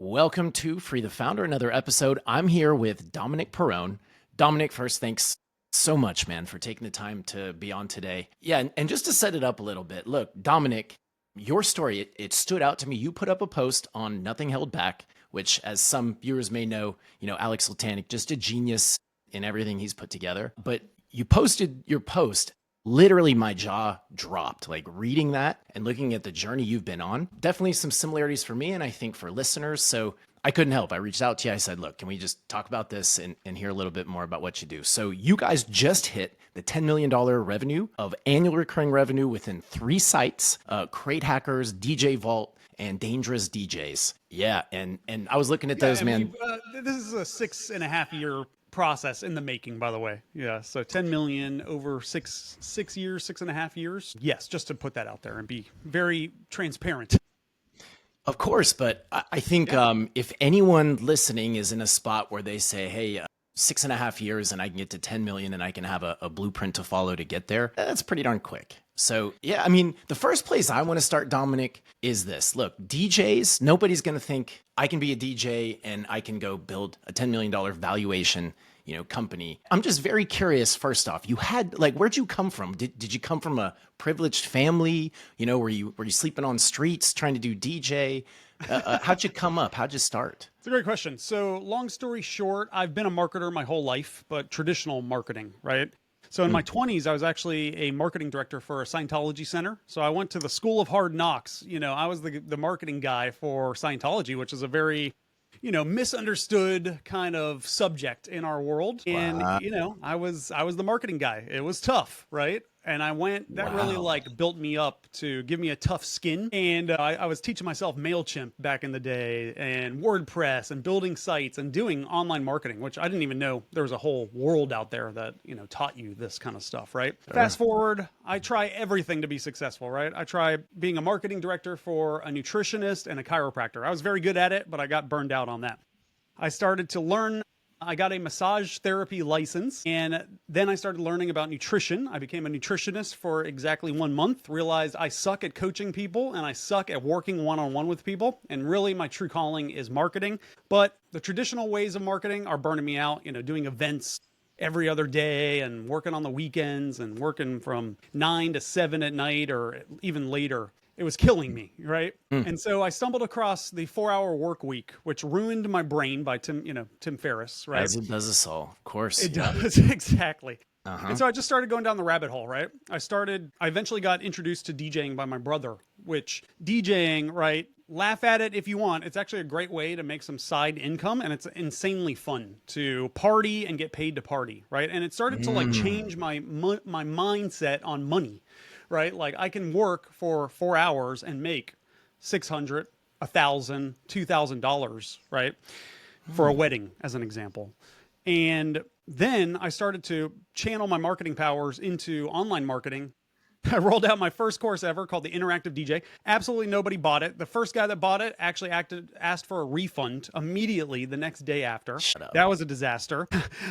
Welcome to Free the Founder, another episode. I'm here with Dominick Pirone. Dominick, first, thanks so much, man, for taking the time to be on today. Yeah, and just to set it up a little bit, look, Dominick, your story, it stood out to me. You put up a post on Nothing Held Back, which, as some viewers may know, Alex Latanic, just a genius in everything he's put together. But you posted your post. Literally, my jaw dropped, like reading that and looking at the journey you've been on. Definitely some similarities for me and I think for listeners. So I couldn't help. I reached out to you. I said, look, can we just talk about this and hear a little bit more about what you do? So you guys just hit the $10 million revenue of annual recurring revenue within 3 sites, Crate Hackers, DJ Vault, and Dangerous DJs. Yeah, and I was looking at those, man. This is a 6.5 year process in the making, by the way. Yeah, so 10 million over 6.5 years. Yes, just to put that out there and be very transparent. Of course, but I think if anyone listening is in a spot where they say, hey, 6.5 years and I can get to 10 million and I can have a blueprint to follow to get there, that's pretty darn quick. So yeah, I mean, the first place I want to start, Dominick, is this. Look, DJs, nobody's going to think I can be a DJ and I can go build a $10 million valuation, company. I'm just very curious. First off, you had where'd you come from? Did you come from a privileged family? Were you sleeping on streets trying to do DJ? How'd you come up? How'd you start? It's a great question. So long story short, I've been a marketer my whole life, but traditional marketing, right? So in my 20s, I was actually a marketing director for a Scientology center. So I went to the School of Hard Knocks. I was the marketing guy for Scientology, which is a very, misunderstood kind of subject in our world. And, I was the marketing guy. It was tough, right? And I went, that really built me up to give me a tough skin. And I was teaching myself MailChimp back in the day and WordPress and building sites and doing online marketing, which I didn't even know there was a whole world out there that, taught you this kind of stuff, right? Sure. Fast forward, I try everything to be successful, right? I try being a marketing director for a nutritionist and a chiropractor. I was very good at it, but I got burned out on that. I started to learn. I got a massage therapy license, and then I started learning about nutrition. I became a nutritionist for exactly 1 month, realized I suck at coaching people and I suck at working one-on-one with people. And really my true calling is marketing, but the traditional ways of marketing are burning me out, doing events every other day and working on the weekends and working from 9 to 7 at night or even later. It was killing me, right? And so I stumbled across the 4-hour work week, which ruined my brain by Tim Ferriss, right? As it does us all, of course. It does, exactly. And so I just started going down the rabbit hole, right? I eventually got introduced to DJing by my brother, which DJing, right? Laugh at it if you want. It's actually a great way to make some side income, and it's insanely fun to party and get paid to party, right? And it started to change my mindset on money. Right? Like I can work for 4 hours and make $600, $1,000, $2,000, right? For a wedding, as an example. And then I started to channel my marketing powers into online marketing. I rolled out my first course ever called the Interactive DJ. Absolutely nobody bought it. The first guy that bought it actually asked for a refund immediately the next day after. Shut up. That was a disaster.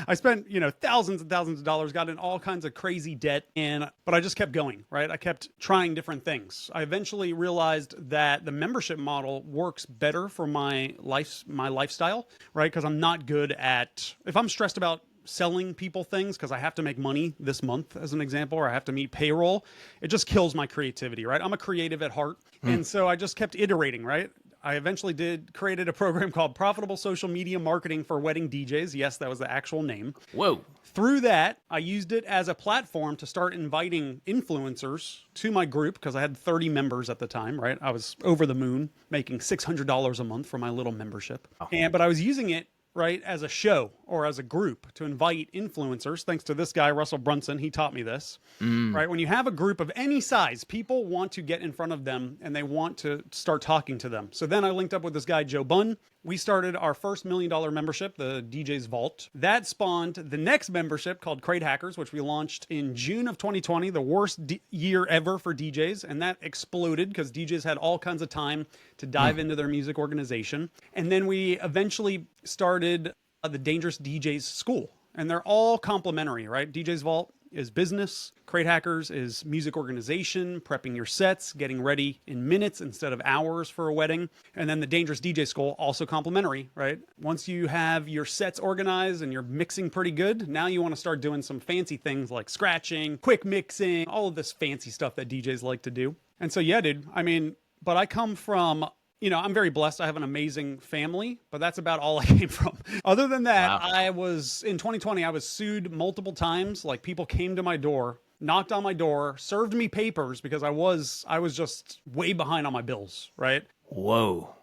I spent, thousands and thousands of dollars, got in all kinds of crazy debt, but I just kept going, right? I kept trying different things. I eventually realized that the membership model works better for my lifestyle, right? Because I'm not good at, if I'm stressed about selling people things because I have to make money this month, as an example, or I have to meet payroll, it just kills my creativity, right? I'm a creative at heart. And so I just kept iterating, right? I eventually created a program called Profitable Social Media Marketing for Wedding DJs. Yes, that was the actual name. Whoa. Through that, I used it as a platform to start inviting influencers to my group because I had 30 members at the time, right? I was over the moon, making $600 a month for my little membership. But I was using it, right, as a show or as a group to invite influencers. Thanks to this guy, Russell Brunson, he taught me this, right? When you have a group of any size, people want to get in front of them and they want to start talking to them. So then I linked up with this guy, Joe Bunn. We started our first $1 million membership, the DJ's Vault. That spawned the next membership called Crate Hackers, which we launched in June of 2020, the worst year ever for DJs. And that exploded because DJs had all kinds of time to dive into their music organization. And then we eventually started the Dangerous DJs School. And they're all complementary, right? DJ's Vault is business. Crate Hackers is music organization, prepping your sets, getting ready in minutes instead of hours for a wedding. And then the Dangerous DJ School, also complimentary, right? Once you have your sets organized and you're mixing pretty good, now you want to start doing some fancy things like scratching, quick mixing, all of this fancy stuff that DJs like to do. And so, yeah, dude, I mean, but I come from, you know, I'm very blessed. I have an amazing family, but that's about all I came from. Other than that, Wow. I was, in 2020, I was sued multiple times. Like, people came to my door, knocked on my door, served me papers because I was just way behind on my bills, right? Whoa.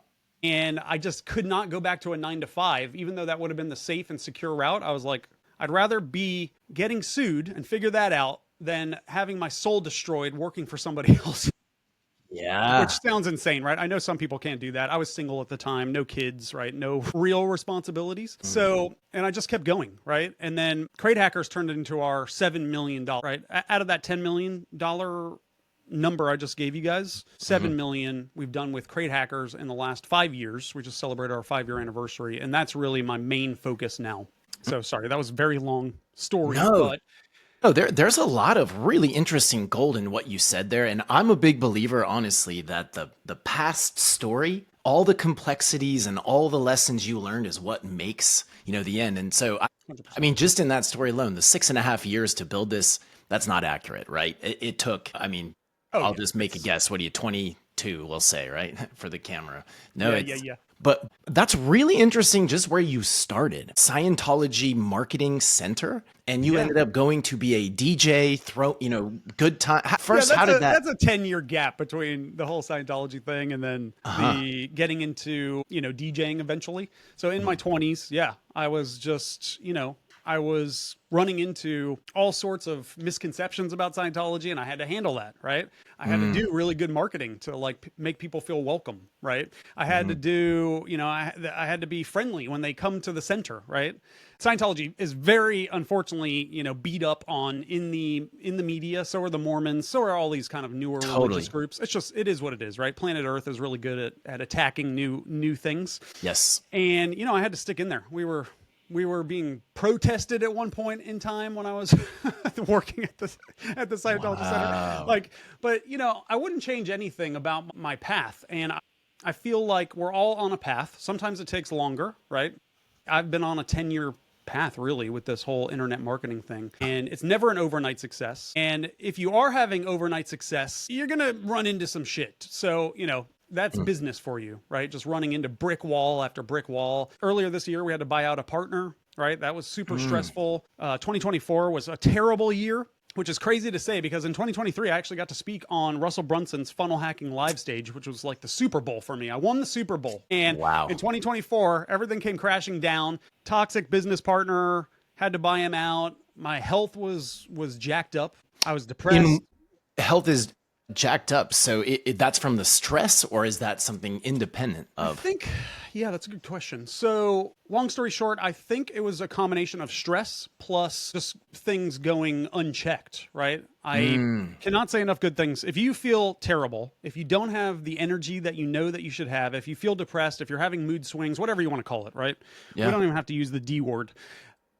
And I just could not go back to a 9 to 5, even though that would have been the safe and secure route. I was like, I'd rather be getting sued and figure that out than having my soul destroyed working for somebody else. Yeah. Which sounds insane, right? I know some people can't do that. I was single at the time, no kids, right? No real responsibilities. So, and I just kept going, right? And then Crate Hackers turned it into our $7 million, right? Out of that $10 million number I just gave you guys, 7 million we've done with Crate Hackers in the last 5 years. We just celebrated our 5-year anniversary, and that's really my main focus now. So sorry, that was a very long story, No. but Oh, there's a lot of really interesting gold in what you said there. And I'm a big believer, honestly, that the past story, all the complexities and all the lessons you learned is what makes, you know, the end. And so, I mean, just in that story alone, the 6.5 years to build this, that's not accurate, right? It took, I mean, I'll just make a guess. What are you, 22, we'll say, right? For the camera. No, yeah. But that's really interesting just where you started. Scientology Marketing Center. And you ended up going to be a DJ, good time. First, how did that? That's a 10-year gap between the whole Scientology thing and then the getting into, DJing eventually. So in my 20s, I was just, I was running into all sorts of misconceptions about Scientology, and I had to handle that, right? I had to do really good marketing to like make people feel welcome, right? I had to do, I had to be friendly when they come to the center, right? Scientology is very, unfortunately, beat up on in the media. So are the Mormons. So are all these kind of newer religious groups. It is what it is, right? Planet Earth is really good at attacking new things. Yes. And, I had to stick in there. We were being protested at one point in time when I was working at the Scientology Center. But I wouldn't change anything about my path. And I feel like we're all on a path. Sometimes it takes longer, right? I've been on a 10-year path really with this whole internet marketing thing. And it's never an overnight success. And if you are having overnight success, you're going to run into some shit. So, that's business for you, right? Just running into brick wall after brick wall. Earlier this year, we had to buy out a partner, right? That was super stressful. 2024 was a terrible year, which is crazy to say because in 2023, I actually got to speak on Russell Brunson's funnel hacking live stage, which was like the Super Bowl for me. I won the Super Bowl. And in 2024, everything came crashing down. Toxic business partner, had to buy him out. My health was jacked up. I was depressed. Health is jacked up. So that's from the stress, or is that something independent of? I think, that's a good question. So long story short, I think it was a combination of stress plus just things going unchecked, right? I cannot say enough good things. If you feel terrible, if you don't have the energy that you know that you should have, if you feel depressed, if you're having mood swings, whatever you want to call it, right? Yeah. We don't even have to use the D word,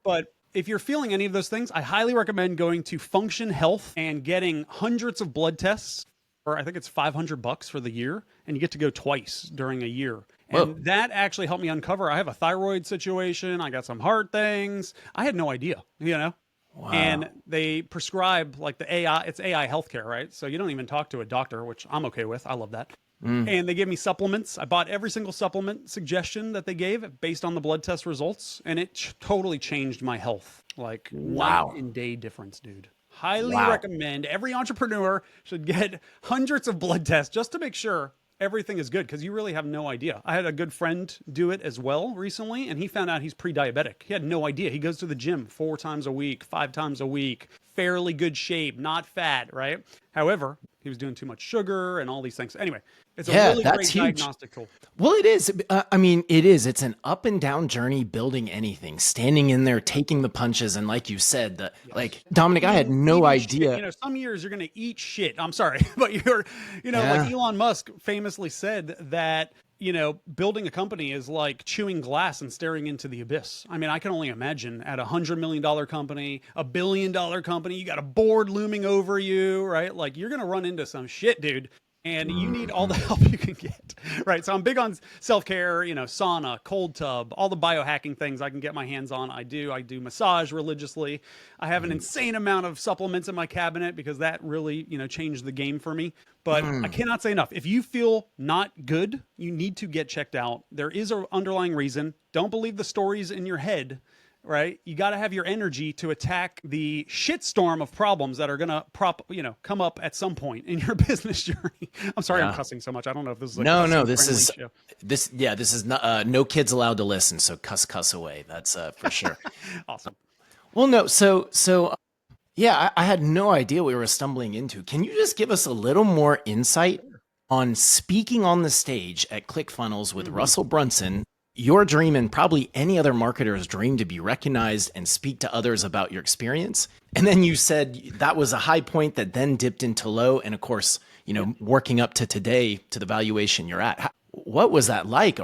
but if you're feeling any of those things, I highly recommend going to Function Health and getting hundreds of blood tests, or I think it's $500 for the year, and you get to go twice during a year. And that actually helped me uncover. I have a thyroid situation. I got some heart things. I had no idea, Wow. And they prescribe like the AI, it's AI healthcare, right? So you don't even talk to a doctor, which I'm okay with. I love that. And they gave me supplements. I bought every single supplement suggestion that they gave based on the blood test results. And it totally changed my health. Like night and day difference, dude. Highly recommend. Every entrepreneur should get hundreds of blood tests just to make sure everything is good, because you really have no idea. I had a good friend do it as well recently, and he found out he's pre-diabetic. He had no idea. He goes to the gym 4 times a week, 5 times a week, fairly good shape, not fat, right? However, he was doing too much sugar and all these things. Anyway, it's a really great diagnostic tool. Well, it is. I mean, it is. It's an up and down journey building anything, standing in there, taking the punches. And like you said, like Dominic, I had no idea. Shit. Some years you're going to eat shit. I'm sorry, but like Elon Musk famously said that building a company is like chewing glass and staring into the abyss. I mean, I can only imagine at $100 million company, $1 billion company, you got a board looming over you, right? Like you're going to run into some shit, dude. And you need all the help you can get, right? So I'm big on self-care, sauna, cold tub, all the biohacking things I can get my hands on. I do massage religiously. I have an insane amount of supplements in my cabinet because that really, changed the game for me. But I cannot say enough. If you feel not good, you need to get checked out. There is an underlying reason. Don't believe the stories in your head. Right? You got to have your energy to attack the shitstorm of problems that are going to come up at some point in your business journey. I'm sorry, I'm cussing so much. I don't know if this is this is not, no kids allowed to listen. So cuss away. That's for sure. Awesome. Well, no. Yeah, I had no idea we were stumbling into. Can you just give us a little more insight on speaking on the stage at ClickFunnels with Russell Brunson? Your dream, and probably any other marketer's dream, to be recognized and speak to others about your experience. And then you said that was a high point that then dipped into low. And of course, working up to today to the valuation you're at. What was that like?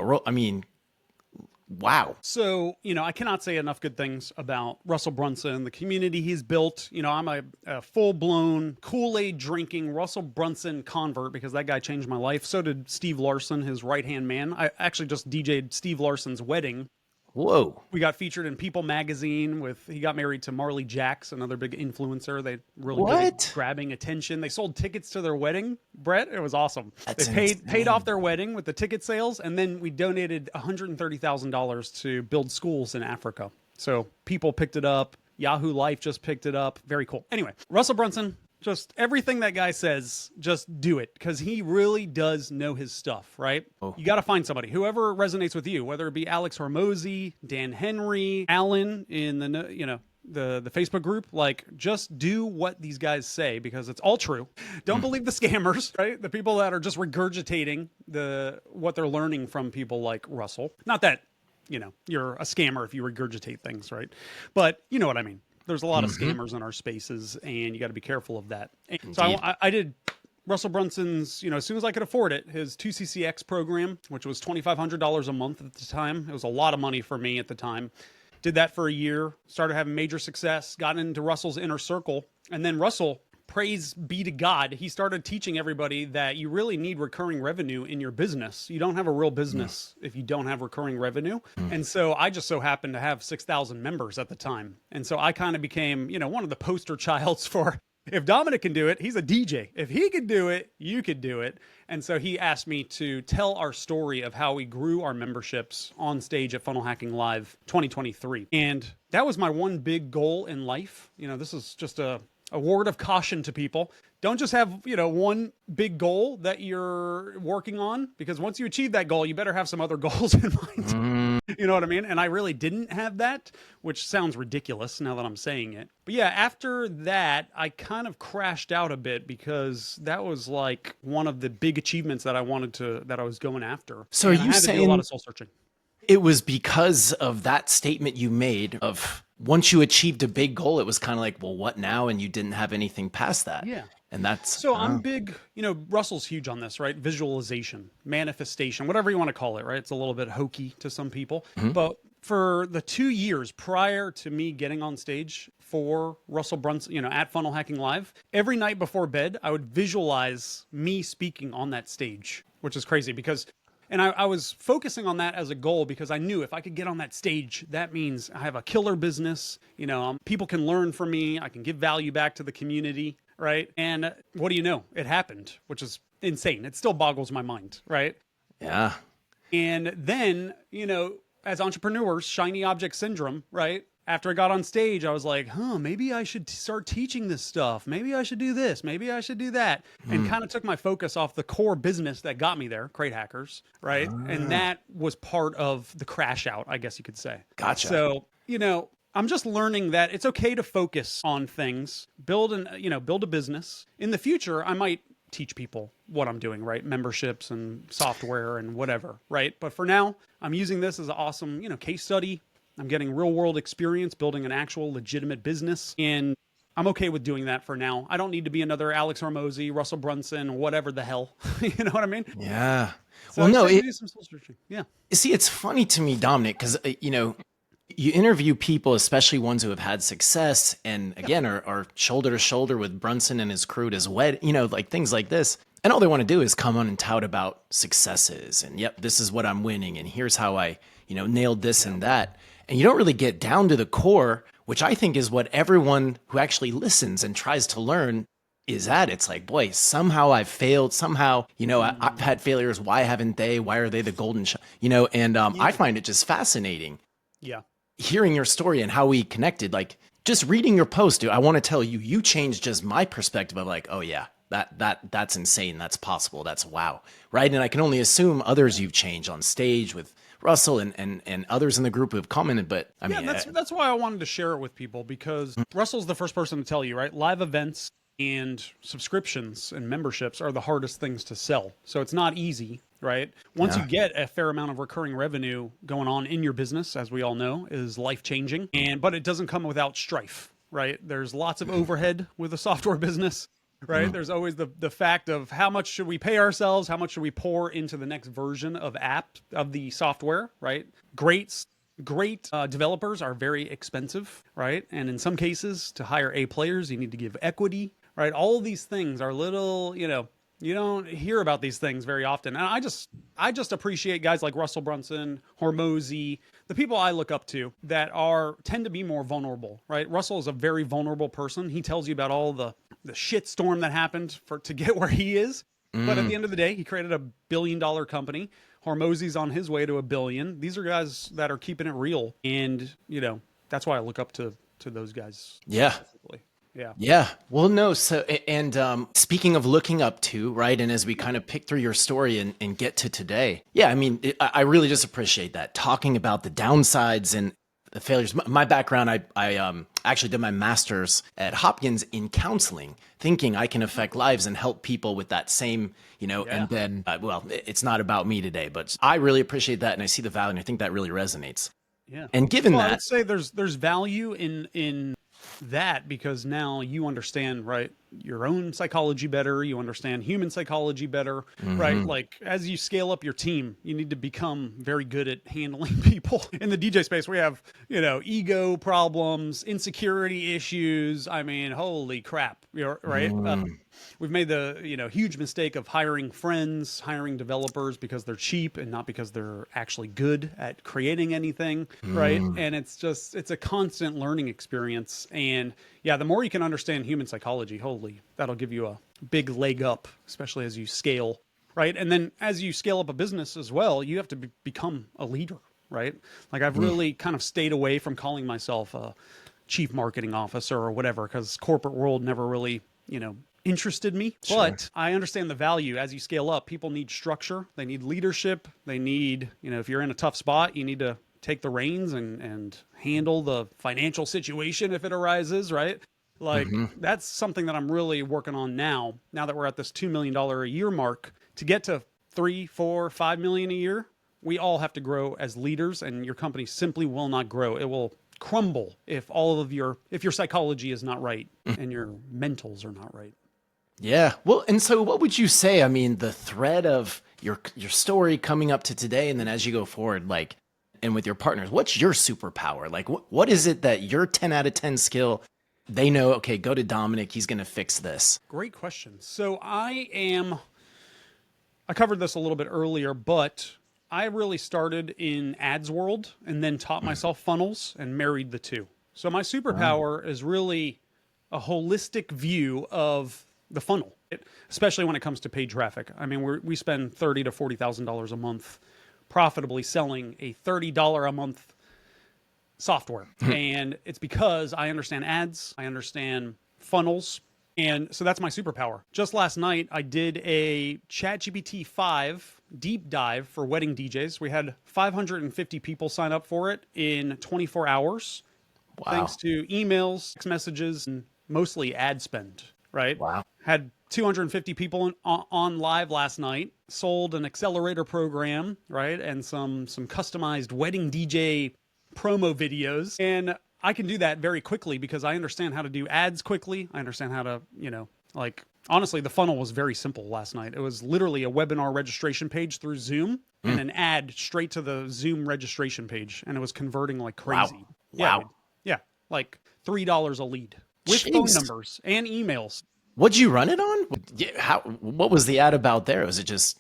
Wow. So, I cannot say enough good things about Russell Brunson, the community he's built. I'm a full-blown Kool-Aid drinking Russell Brunson convert because that guy changed my life. So did Steve Larsen, his right-hand man. I actually just DJ'd Steve Larsen's wedding. Whoa. We got featured in People magazine he got married to Marley Jacks, another big influencer. They really good at grabbing attention. They sold tickets to their wedding, Brett. It was awesome. They paid off their wedding with the ticket sales. And then we donated $130,000 to build schools in Africa. So people picked it up. Yahoo Life just picked it up. Very cool. Anyway, Russell Brunson, just everything that guy says, just do it because he really does know his stuff, right? Oh. You got to find somebody, whoever resonates with you, whether it be Alex Hormozi, Dan Henry, Alan in the Facebook group. Like, just do what these guys say because it's all true. Don't believe the scammers, right? The people that are just regurgitating what they're learning from people like Russell. Not that, you're a scammer if you regurgitate things, right? But you know what I mean. There's a lot of scammers in our spaces, and you got to be careful of that. So I did Russell Brunson's, as soon as I could afford it, his 2CCX program, which was $2,500 a month at the time. It was a lot of money for me at the time. Did that for a year, started having major success, got into Russell's inner circle, and then Russell, praise be to God, he started teaching everybody that you really need recurring revenue in your business. You don't have a real business if you don't have recurring revenue. And so I just so happened to have 6,000 members at the time. And so I kind of became, one of the poster childs for, if Dominick can do it, he's a DJ. If he could do it, you could do it. And so he asked me to tell our story of how we grew our memberships on stage at Funnel Hacking Live 2023. And that was my one big goal in life. This is just a word of caution to people. Don't just have, one big goal that you're working on, because once you achieve that goal, you better have some other goals in mind. You know what I mean? And I really didn't have that, which sounds ridiculous now that I'm saying it. But yeah, after that, I kind of crashed out a bit because that was like one of the big achievements that I was going after. So are you saying a lot of soul searching? It was because of that statement you made of once you achieved a big goal, it was kind of like, well, what now? And you didn't have anything past that. Yeah. And that's so I'm big, Russell's huge on this, right? Visualization, manifestation, whatever you want to call it, right? It's a little bit hokey to some people. But for the 2 years prior to me getting on stage for Russell Brunson, at Funnel Hacking Live, every night before bed, I would visualize me speaking on that stage, which is crazy because I was focusing on that as a goal because I knew if I could get on that stage, that means I have a killer business. People can learn from me. I can give value back to the community, right? And what do you know? It happened, which is insane. It still boggles my mind, right? Yeah. And then, as entrepreneurs, shiny object syndrome, right? After I got on stage, I was like, maybe I should start teaching this stuff. Maybe I should do this. Maybe I should do that. And kind of took my focus off the core business that got me there, Crate Hackers, right? And that was part of the crash out, I guess you could say. Gotcha. So, I'm just learning that it's okay to focus on things, build a business. In the future, I might teach people what I'm doing, right? Memberships and software and whatever, right? But for now, I'm using this as an awesome, case study. I'm getting real world experience building an actual legitimate business. And I'm okay with doing that for now. I don't need to be another Alex Hormozi, Russell Brunson, whatever the hell. You know what I mean? Yeah. So Well, I just no, had to do some soul searching. Yeah. see, it's funny to me, Dominic, because, you interview people, especially ones who have had success and again are shoulder to shoulder with Brunson and his crew at his like things like this. And all they want to do is come on and tout about successes and yep, this is what I'm winning. And here's how I, nailed this and that. And you don't really get down to the core, which I think is what everyone who actually listens and tries to learn is at. It's like, boy, somehow I've failed. Somehow, I've had failures. Why haven't they? Why are they the golden shot? And I find it just fascinating. Yeah. Hearing your story and how we connected, like just reading your post, dude, I want to tell you, you changed just my perspective of like, oh yeah, that's insane. That's possible. That's wow. Right. And I can only assume others you've changed on stage with Russell and others in the group who have commented. But I mean, that's why I wanted to share it with people, because Russell's the first person to tell you, right? Live events and subscriptions and memberships are the hardest things to sell. So it's not easy, right? Once you get a fair amount of recurring revenue going on in your business, as we all know, is life-changing. But it doesn't come without strife, right? There's lots of overhead with a software business, right? There's always the fact of how much should we pay ourselves? How much should we pour into the next version of the software, right? Great developers are very expensive, right? And in some cases, to hire A players, you need to give equity, right? All of these things are little, you don't hear about these things very often. And I just appreciate guys like Russell Brunson, Hormozi, the people I look up to that tend to be more vulnerable, right? Russell is a very vulnerable person. He tells you about all the shit storm that happened to get where he is. But at the end of the day, he created $1 billion company. Hormozi's on his way to $1 billion. These are guys that are keeping it real. And, that's why I look up to those guys. Yeah. Yeah. Yeah. Well, no. So, and speaking of looking up to, right. And as we kind of pick through your story and get to today. Yeah. I mean, I really just appreciate that, talking about the downsides and the failures. My background, I actually did my master's at Hopkins in counseling, thinking I can affect lives and help people with that same, and then, it's not about me today, but I really appreciate that. And I see the value, and I think that really resonates. Yeah. And given that, I would say there's value in that, because now you understand, right, your own psychology better. You understand human psychology better, right? Like as you scale up your team, you need to become very good at handling people. In the DJ space, we have, ego problems, insecurity issues. I mean, holy crap, right? We've made the, huge mistake of hiring friends, hiring developers because they're cheap and not because they're actually good at creating anything, right? And it's a constant learning experience. And yeah, the more you can understand human psychology, that'll give you a big leg up, especially as you scale, right? And then as you scale up a business as well, you have to become a leader, right? Like I've really kind of stayed away from calling myself a chief marketing officer or whatever, because corporate world never really, interested me. Sure. But I understand the value. As you scale up, people need structure. They need leadership. They need, if you're in a tough spot, you need to take the reins and handle the financial situation if it arises, right? Like that's something that I'm really working on now that we're at this $2 million a year mark. To get to 3, 4, 5 million a year, we all have to grow as leaders, and your company simply will not grow. It will crumble if if your psychology is not right and your mentals are not right. Yeah. Well, and so what would you say? I mean, the thread of your story coming up to today, and then as you go forward, like, and with your partners, what's your superpower? Like, what is it that your 10 out of 10 skill, they know, okay, go to Dominic, he's going to fix this? Great question. So I covered this a little bit earlier, but I really started in ads world and then taught myself funnels and married the two. So my superpower is really a holistic view of the funnel, especially when it comes to paid traffic. I mean, we spend $30,000 to $40,000 a month profitably selling a $30 a month software. And it's because I understand ads, I understand funnels. And so that's my superpower. Just last night, I did a ChatGPT 5 deep dive for wedding DJs. We had 550 people sign up for it in 24 hours. Wow. Thanks to emails, text messages, and mostly ad spend, right? Wow. Had 250 people on live last night, sold an accelerator program, right? And some customized wedding DJ promo videos. And I can do that very quickly because I understand how to do ads quickly. I understand how to, like, honestly, the funnel was very simple last night. It was literally a webinar registration page through Zoom and an ad straight to the Zoom registration page. And it was converting like crazy. Wow. Yeah, Wow. dude. Yeah. Like $3 a lead with Jeez. phone numbers and emails. What'd you run it on? What was the ad about there? Was it just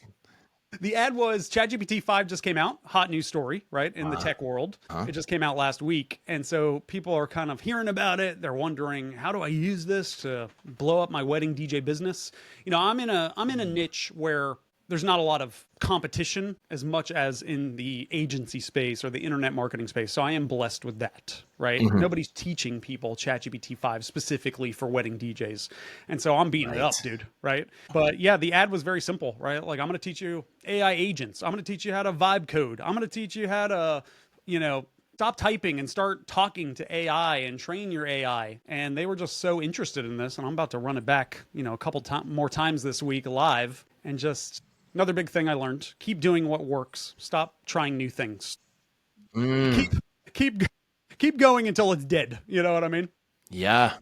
The ad was ChatGPT 5 just came out, hot news story, right, in the tech world. It just came out last week. And so people are kind of hearing about it. They're wondering, how do I use this to blow up my wedding DJ business? I'm in a niche where there's not a lot of competition as much as in the agency space or the internet marketing space. So I am blessed with that, right? Nobody's teaching people ChatGPT 5 specifically for wedding DJs. And so I'm beating it up, dude, right? But yeah, the ad was very simple, right? Like, I'm going to teach you AI agents. I'm going to teach you how to vibe code. I'm going to teach you how to, stop typing and start talking to AI and train your AI. And they were just so interested in this. And I'm about to run it back, a couple more times this week live. And just another big thing I learned: keep doing what works. Stop trying new things. Keep going until it's dead. You know what I mean? Yeah.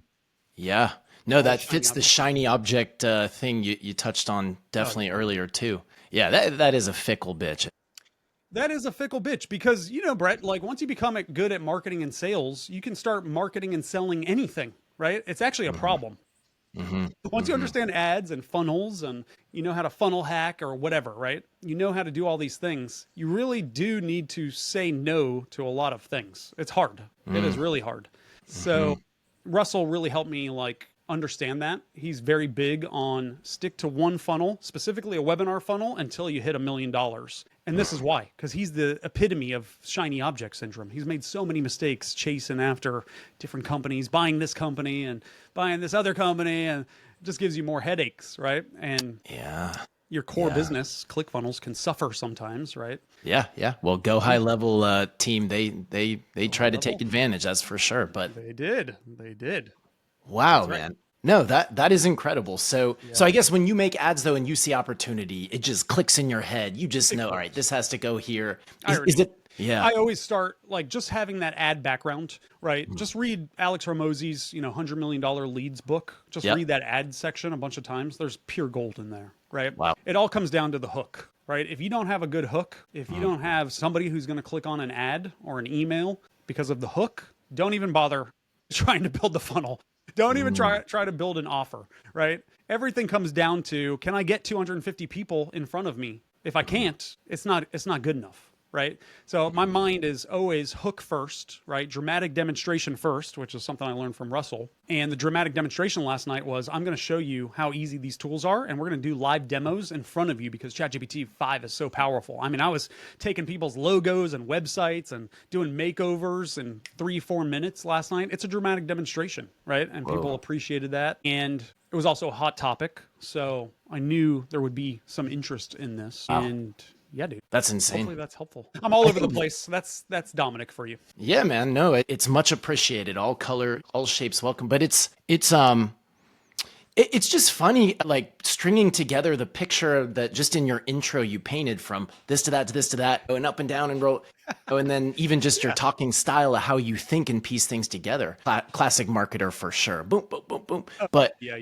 Yeah. No, that fits the shiny object thing you touched on definitely earlier too. Yeah, that is a fickle bitch. That is a fickle bitch because, Brett, like, once you become good at marketing and sales, you can start marketing and selling anything, right? It's actually a problem. Once you understand ads and funnels and you know how to funnel hack or whatever, right? You know how to do all these things. You really do need to say no to a lot of things. It's hard. It is really hard. So Russell really helped me understand that. He's very big on stick to one funnel, specifically a webinar funnel, until you hit $1 million. And this is why, because he's the epitome of shiny object syndrome. He's made so many mistakes chasing after different companies, buying this company and buying this other company, and it just gives you more headaches, right? And your core business, ClickFunnels, can suffer sometimes, right? Yeah. Well, Go High Level team, they try to take advantage, that's for sure. But They did. wow, man. No, that is incredible. So I guess when you make ads though and you see opportunity, it just clicks in your head. You just know, all right, this has to go here. Is it? Yeah. I always start just having that ad background, right? Just read Alex Hormozi's, $100 million leads book. Just read that ad section a bunch of times. There's pure gold in there, right? Wow. It all comes down to the hook, right? If you don't have a good hook, if you don't have somebody who's going to click on an ad or an email because of the hook, don't even bother trying to build the funnel. Don't even try to build an offer, right? Everything comes down to, can I get 250 people in front of me? If I can't, it's not good enough, right? So my mind is always hook first, right? Dramatic demonstration first, which is something I learned from Russell. And the dramatic demonstration last night was, I'm going to show you how easy these tools are, and we're going to do live demos in front of you because ChatGPT 5 is so powerful. I mean, I was taking people's logos and websites and doing makeovers in 3-4 minutes last night. It's a dramatic demonstration, right? And people appreciated that. And it was also a hot topic, so I knew there would be some interest in this. Wow. And yeah, dude. That's insane. Hopefully that's helpful. I'm all over the place. That's Dominick for you. Yeah, man. No, it's much appreciated. All color, all shapes welcome. But it's just funny, like stringing together the picture that just in your intro you painted from this to that to this to that, and up and down and roll, and then even just your talking style of how you think and piece things together. Classic marketer for sure. Boom, boom, boom, boom. But yeah.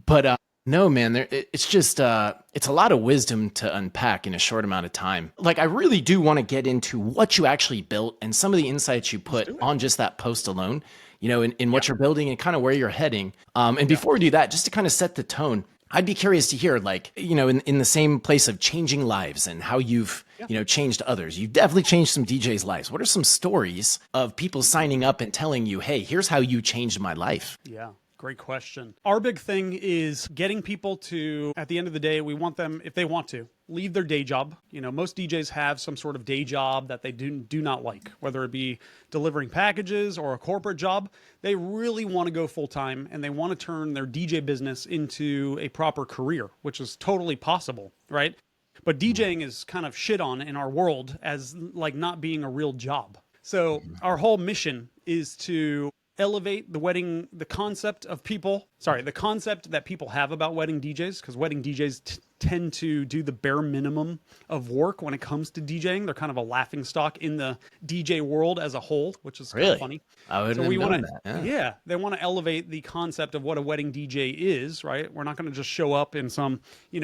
But no, man, it's just it's a lot of wisdom to unpack in a short amount of time. Like, I really do want to get into what you actually built and some of the insights you put on just that post alone, in what you're building and kind of where you're heading. And before we do that, just to kind of set the tone, I'd be curious to hear, in the same place of changing lives and how you've, changed others. You've definitely changed some DJs' lives. What are some stories of people signing up and telling you, hey, here's how you changed my life? Yeah. Great question. Our big thing is getting people to, at the end of the day, we want them, if they want to, leave their day job. Most DJs have some sort of day job that they do not like, whether it be delivering packages or a corporate job. They really want to go full time and they want to turn their DJ business into a proper career, which is totally possible, right? But DJing is kind of shit on in our world as not being a real job. So our whole mission is to elevate the concept that people have about wedding DJs, because wedding DJs tend to do the bare minimum of work when it comes to DJing. They're kind of a laughing stock in the DJ world as a whole, which is kind of funny. I wouldn't So have we known want that. to, yeah, they want to elevate the concept of what a wedding DJ is, right? We're not going to just show up in some,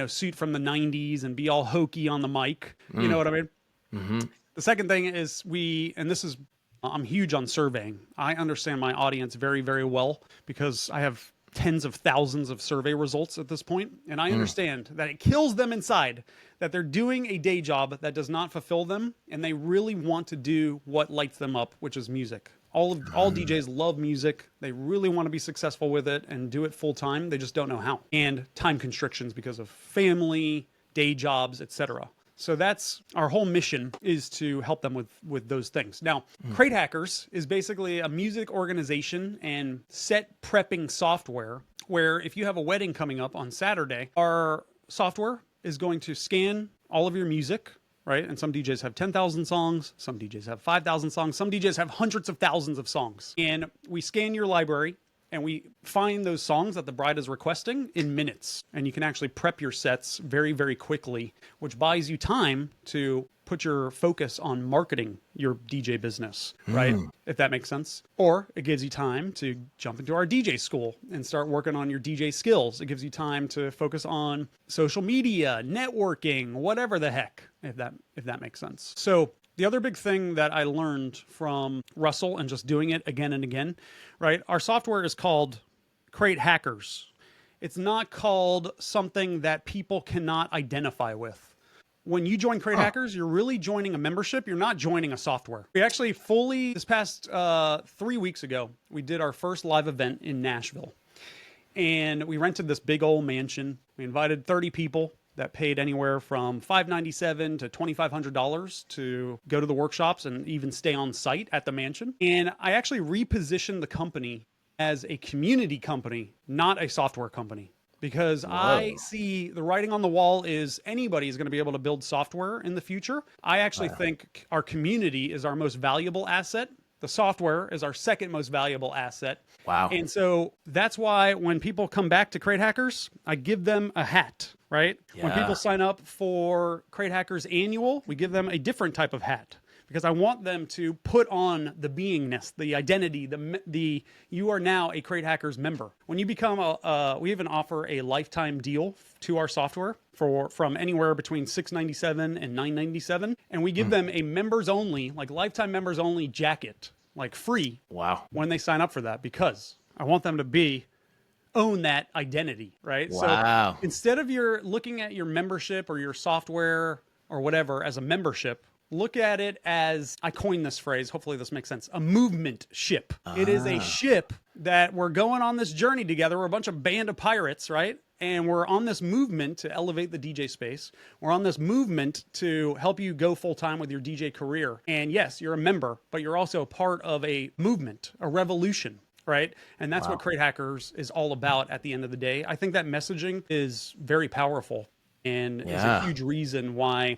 suit from the 90s and be all hokey on the mic. You know what I mean? Mm-hmm. The second thing is I'm huge on surveying. I understand my audience very, very well because I have tens of thousands of survey results at this point. And I understand that it kills them inside that they're doing a day job that does not fulfill them. And they really want to do what lights them up, which is music. All DJs love music. They really want to be successful with it and do it full time. They just don't know how. And time constrictions because of family, day jobs, etc. So that's our whole mission, is to help them with those things. Now, Crate Hackers is basically a music organization and set prepping software where if you have a wedding coming up on Saturday, our software is going to scan all of your music, right? And some DJs have 10,000 songs. Some DJs have 5,000 songs. Some DJs have hundreds of thousands of songs. And we scan your library and we find those songs that the bride is requesting in minutes. And you can actually prep your sets very, very quickly, which buys you time to put your focus on marketing your DJ business, right? If that makes sense. Or it gives you time to jump into our DJ school and start working on your DJ skills. It gives you time to focus on social media, networking, whatever the heck, if that makes sense. So the other big thing that I learned from Russell and just doing it again and again, right? Our software is called Crate Hackers. It's not called something that people cannot identify with. When you join Crate Hackers, you're really joining a membership. You're not joining a software. We actually this past 3 weeks ago, we did our first live event in Nashville. And we rented this big old mansion. We invited 30 people that paid anywhere from $597 to $2,500 to go to the workshops and even stay on site at the mansion. And I actually repositioned the company as a community company, not a software company. Because I see the writing on the wall is anybody is going to be able to build software in the future. I actually think our community is our most valuable asset. The software is our second most valuable asset. Wow. And so that's why when people come back to Crate Hackers, I give them a hat, right? Yeah. When people sign up for Crate Hackers Annual, we give them a different type of hat. Because I want them to put on the beingness, the identity, the you are now a Crate Hackers member. When you become we even offer a lifetime deal to our software from anywhere between $697 and $997, and we give them a members only, like lifetime members only jacket, like free. Wow. When they sign up for that, because I want them to own that identity, right? Wow. So instead of looking at your membership or your software or whatever as a membership, look at it as, I coined this phrase, hopefully this makes sense, a movement ship. It is a ship that we're going on this journey together. We're a bunch of band of pirates, right? And we're on this movement to elevate the DJ space. We're on this movement to help you go full time with your DJ career. And yes, you're a member, but you're also a part of a movement, a revolution, right? And that's what Crate Hackers is all about at the end of the day. I think that messaging is very powerful. And is a huge reason why,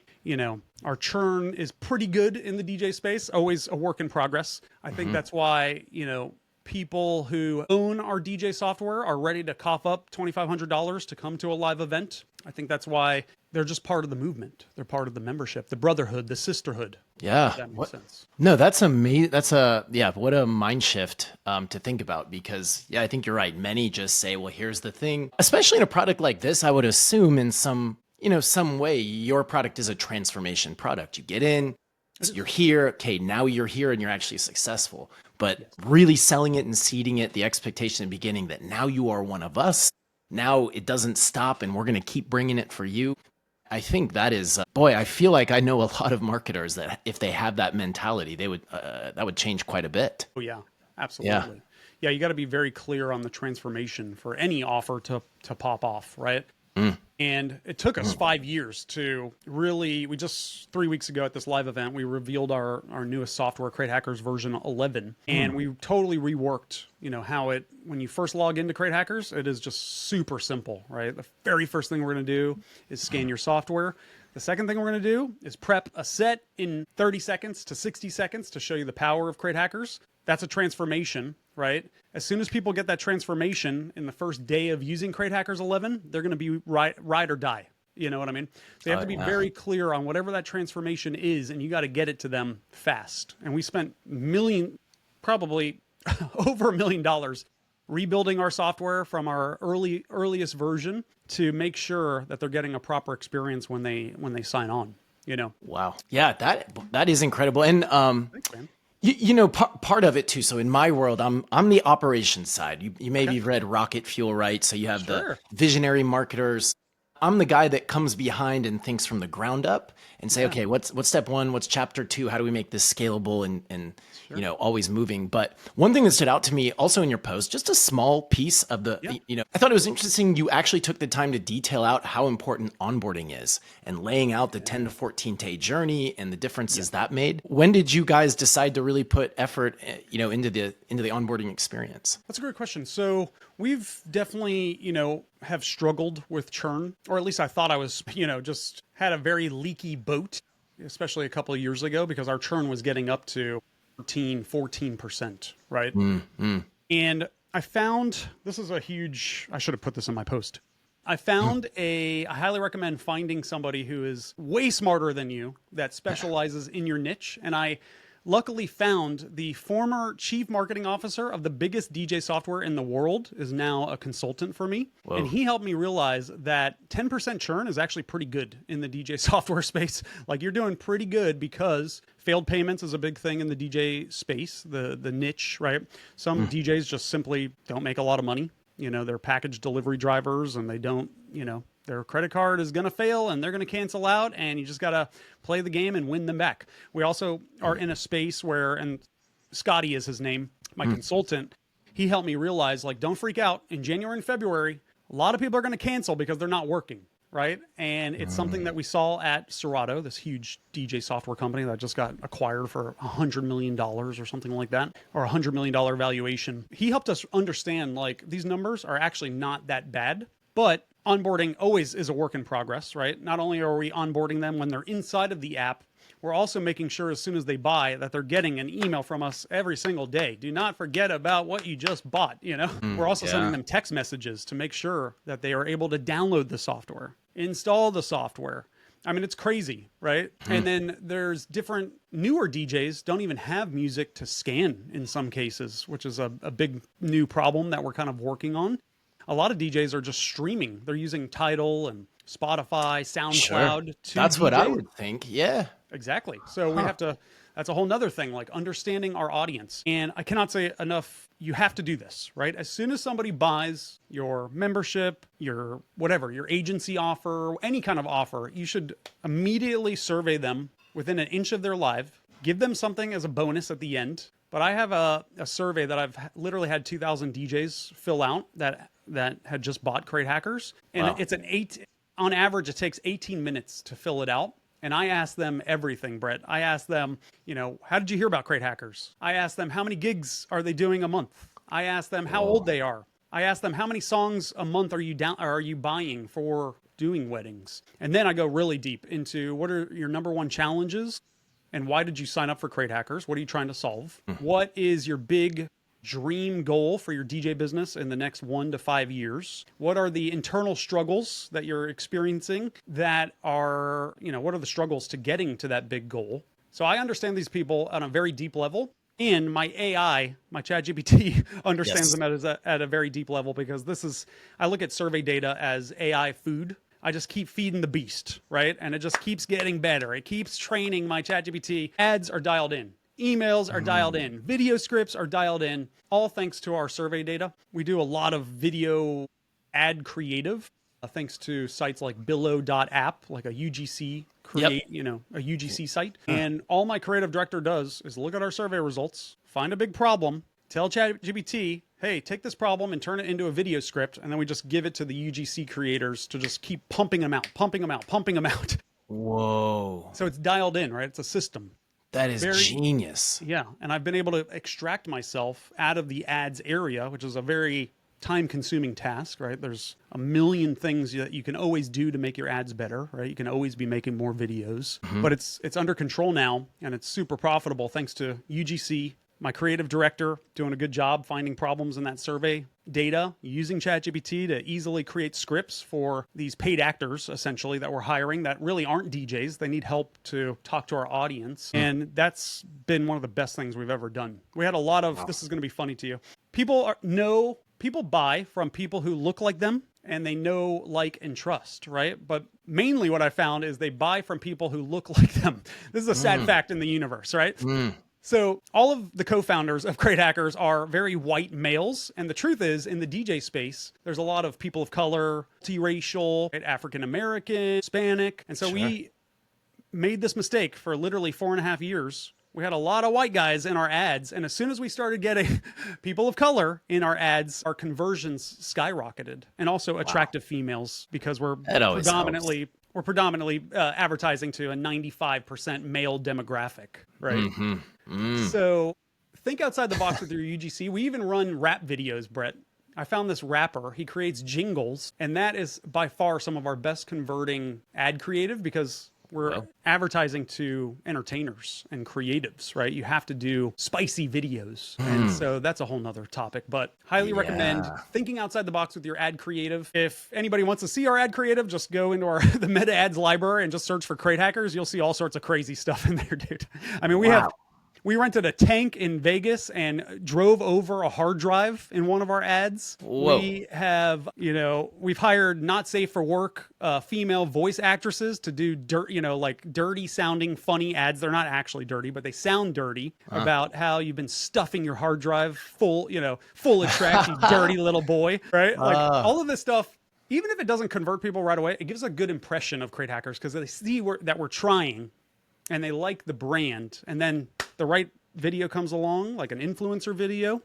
our churn is pretty good in the DJ space, always a work in progress. I think that's why, people who own our DJ software are ready to cough up $2,500 to come to a live event. I think that's why they're just part of the movement. They're part of the membership, the brotherhood, the sisterhood. Yeah. If that makes sense. No, that's amazing. What a mind shift to think about, because I think you're right. Many just say, well, here's the thing, especially in a product like this, I would assume in some way your product is a transformation product. You get in, you're here. Okay. Now you're here and you're actually successful, but really selling it and seeding it, the expectation in the beginning that now you are one of us. Now it doesn't stop and we're going to keep bringing it for you. I think that is, I feel like I know a lot of marketers that if they have that mentality, they would, that would change quite a bit. Oh yeah, absolutely. Yeah. You got to be very clear on the transformation for any offer to pop off, right? And it took us 5 years to really, we just 3 weeks ago at this live event, we revealed our newest software, Crate Hackers version 11. And we totally reworked, how when you first log into Crate Hackers, it is just super simple, right? The very first thing we're going to do is scan your software. The second thing we're going to do is prep a set in 30 seconds to 60 seconds to show you the power of Crate Hackers. That's a transformation, right? As soon as people get that transformation in the first day of using Crate Hackers 11, they're going to be ride or die. You know what I mean? So you have to be Wow. very clear on whatever that transformation is, and you got to get it to them fast. And we spent probably over $1 million rebuilding our software from our earliest version to make sure that they're getting a proper experience when they sign on. You know? Wow. Yeah, that is incredible. And Thanks, man. part of it too. So in my world, I'm the operations side. You maybe read Rocket Fuel, right? So you have the Sure. visionary marketers. I'm the guy that comes behind and thinks from the ground up and say, Yeah. okay, what's step one? What's chapter two? How do we make this scalable and always moving? But one thing that stood out to me also in your post, just a small piece of the, I thought it was interesting. You actually took the time to detail out how important onboarding is and laying out the 10 to 14 day journey and the differences that made. When did you guys decide to really put effort, into the onboarding experience? That's a great question. So we've definitely, have struggled with churn, or at least I thought I was, just had a very leaky boat, especially a couple of years ago, because our churn was getting up to 14%, right? And I found, this is I should have put this in my post. I found I highly recommend finding somebody who is way smarter than you that specializes in your niche. And I luckily found the former chief marketing officer of the biggest DJ software in the world is now a consultant for me. Whoa. And he helped me realize that 10% churn is actually pretty good in the DJ software space. Like, you're doing pretty good because failed payments is a big thing in the DJ space, the niche, right? Some DJs just simply don't make a lot of money. They're package delivery drivers and they don't, their credit card is going to fail and they're going to cancel out, and you just got to play the game and win them back. We also are in a space where, and Scotty is his name, my consultant, he helped me realize, like, don't freak out. In January and February, a lot of people are going to cancel because they're not working, right? And it's something that we saw at Serato, this huge DJ software company that just got acquired for $100 million or something like that, or $100 million valuation. He helped us understand, like, these numbers are actually not that bad, but onboarding always is a work in progress, right? Not only are we onboarding them when they're inside of the app, we're also making sure as soon as they buy that they're getting an email from us every single day. Do not forget about what you just bought, We're also sending them text messages to make sure that they are able to download the software, install the software. I mean, it's crazy, right? And then there's different newer DJs don't even have music to scan in some cases, which is a big new problem that we're kind of working on. A lot of DJs are just streaming. They're using Tidal and Spotify, SoundCloud. Sure. That's what I would think. Yeah. Exactly. So we have to, that's a whole nother thing, like understanding our audience. And I cannot say enough, you have to do this, right? As soon as somebody buys your membership, your whatever, your agency offer, any kind of offer, you should immediately survey them within an inch of their life, give them something as a bonus at the end. But I have a survey that I've literally had 2,000 DJs fill out that had just bought Crate Hackers. And it's on average, it takes 18 minutes to fill it out. And I ask them everything, Brett. I ask them, how did you hear about Crate Hackers? I ask them, how many gigs are they doing a month? I ask them how old they are. I ask them, how many songs a month are you buying for doing weddings? And then I go really deep into what are your number one challenges and why did you sign up for Crate Hackers? What are you trying to solve? What is your big dream goal for your DJ business in the next 1 to 5 years? What are the internal struggles that you're experiencing that are, what are the struggles to getting to that big goal? So I understand these people on a very deep level, and my AI, my ChatGPT understands them at a very deep level, because I look at survey data as AI food. I just keep feeding the beast, right? And it just keeps getting better. It keeps training my ChatGPT. Ads are dialed in. Emails are dialed in. Video scripts are dialed in, all thanks to our survey data. We do a lot of video ad creative, thanks to sites like Billo.app, like a UGC a UGC site. And all my creative director does is look at our survey results, find a big problem, tell ChatGPT, hey, take this problem and turn it into a video script. And then we just give it to the UGC creators to just keep pumping them out. Whoa. So it's dialed in, right? It's a system. That is genius. Yeah. And I've been able to extract myself out of the ads area, which is a very time-consuming task, right? There's a million things that you can always do to make your ads better, right? You can always be making more videos, but it's under control now, and it's super profitable thanks to UGC, my creative director doing a good job finding problems in that survey data, using ChatGPT to easily create scripts for these paid actors, essentially, that we're hiring that really aren't DJs. They need help to talk to our audience. And that's been one of the best things we've ever done. We had a lot of, this is going to be funny to you. People buy from people who look like them and they know, like, and trust, right? But mainly what I found is they buy from people who look like them. This is a sad fact in the universe, right? So all of the co-founders of Crate Hackers are very white males. And the truth is, in the DJ space, there's a lot of people of color, multiracial, African-American, Hispanic. And so we made this mistake for literally 4.5 years. We had a lot of white guys in our ads. And as soon as we started getting people of color in our ads, our conversions skyrocketed. And also attractive females, because we're predominantly advertising to a 95% male demographic, right? So think outside the box with your UGC. We even run rap videos, Brett. I found this rapper. He creates jingles, and that is by far some of our best converting ad creative, because we're advertising to entertainers and creatives, right? You have to do spicy videos. And so that's a whole nother topic, but highly recommend thinking outside the box with your ad creative. If anybody wants to see our ad creative, just go into the meta ads library and just search for Crate Hackers. You'll see all sorts of crazy stuff in there, dude. I mean, we rented a tank in Vegas and drove over a hard drive in one of our ads. Whoa. We have, we've hired not safe for work female voice actresses to do dirty sounding funny ads. They're not actually dirty, but they sound dirty about how you've been stuffing your hard drive full of trash, you dirty little boy, right? Like all of this stuff. Even if it doesn't convert people right away, it gives a good impression of Crate Hackers, because they see that we're trying. And they like the brand, and then the right video comes along, like an influencer video,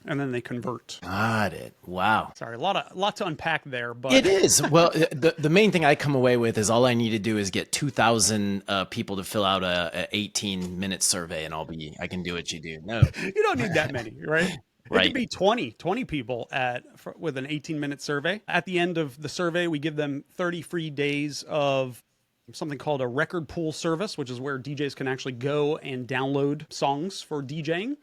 and then they convert. Got it. Wow. Sorry, a lot to unpack there, but it is. Well, the main thing I come away with is all I need to do is get 2,000 people to fill out a 18-minute survey, and I can do what you do. No, you don't need that many, right? It could be 20 people with an 18-minute survey. At the end of the survey, we give them 30 free days of something called a record pool service, which is where DJs can actually go and download songs for DJing.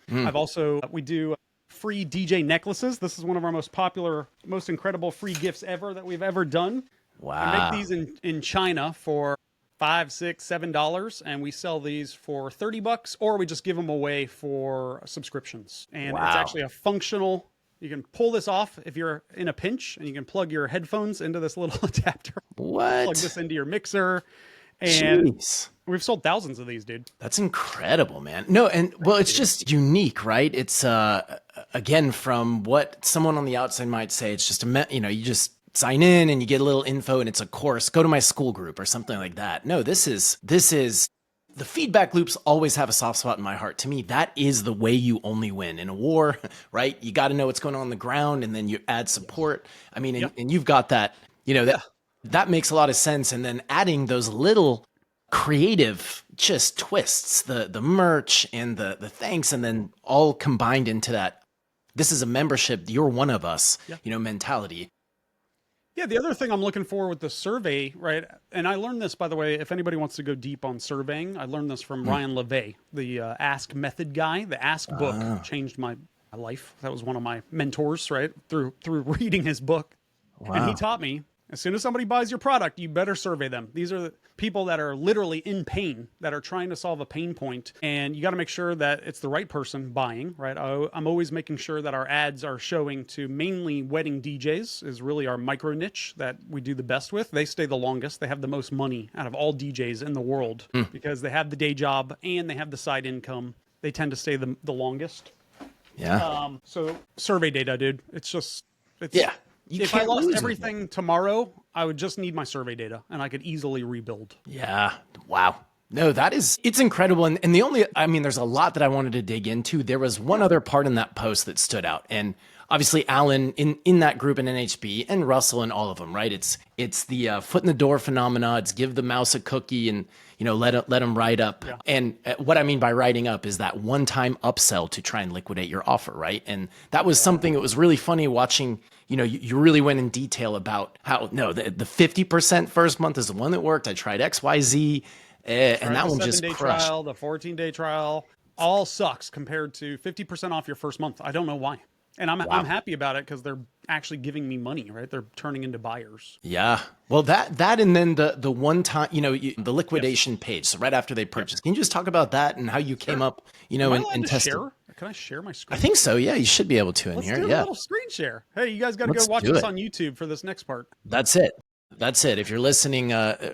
We do free DJ necklaces. This is one of our most popular, most incredible free gifts ever that we've ever done. Wow. We make these in China for $5, $6, $7, and we sell these for $30, or we just give them away for subscriptions. And it's actually a functional. You can pull this off if you're in a pinch, and you can plug your headphones into this little adapter. What? Plug this into your mixer. And Jeez. We've sold thousands of these, dude. That's incredible, man. No, and well, it's just unique, right? It's again, from what someone on the outside might say, it's just you just sign in and you get a little info, and it's a course. Go to my school group or something like that. No, this is the feedback loops always have a soft spot in my heart. To me, that is the way you only win in a war, right? You got to know what's going on the ground, and then you add support. I mean, and you've got that, that makes a lot of sense. And then adding those little creative just twists, the merch and the thanks, and then all combined into that. This is a membership. You're one of us, mentality. Yeah, the other thing I'm looking for with the survey, right? And I learned this, by the way, if anybody wants to go deep on surveying, I learned this from Ryan LeVay, the Ask Method guy. The Ask book changed my life. That was one of my mentors, right? Through reading his book. Wow. And he taught me, as soon as somebody buys your product, you better survey them. These are the people that are literally in pain, that are trying to solve a pain point. And you got to make sure that it's the right person buying, right? I'm always making sure that our ads are showing to mainly wedding DJs, is really our micro niche that we do the best with. They stay the longest. They have the most money out of all DJs in the world because they have the day job and they have the side income. They tend to stay the longest. Yeah. So survey data, dude, it's yeah. If I lost everything tomorrow, I would just need my survey data and I could easily rebuild. Yeah. Wow. No, it's incredible. And there's a lot that I wanted to dig into. There was one other part in that post that stood out. And obviously Alan in that group in NHB, and Russell and all of them, right? It's the foot in the door phenomena. It's give the mouse a cookie and, let them write up. Yeah. And what I mean by writing up is that one-time upsell to try and liquidate your offer, right? And that was something that was really funny watching. You really went in detail about how, the 50% first month is the one that worked. I tried XYZ, and that one just crushed. Trial, the 14-day trial. all sucks compared to 50% off your first month. I don't know why. And I'm happy about it because they're actually giving me money, right? They're turning into buyers. Yeah. Well, that and then the one time, the liquidation page. So right after they purchase, can you just talk about that and how you came up, Am I allowed and to tested? share? Can I share my screen? I think so. Yeah, you should be able to in Let's here. do a Yeah. little screen share. Hey, you guys got to go Let's watch do this it. on YouTube for this next part. That's it. That's it. If you're listening,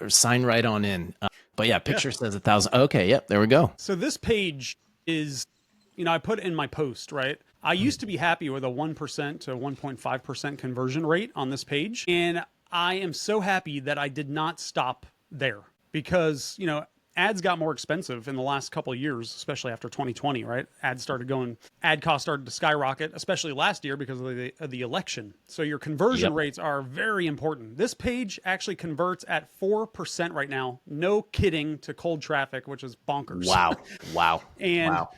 sign right on in. But yeah, picture says 1,000. Okay. Yep. There we go. So this page is, I put in my post, right? I used to be happy with a 1% to 1.5% conversion rate on this page. And I am so happy that I did not stop there because, ads got more expensive in the last couple of years, especially after 2020, right? Ad costs started to skyrocket, especially last year because of the election. So your conversion rates are very important. This page actually converts at 4% right now. No kidding, to cold traffic, which is bonkers. Wow. And wow.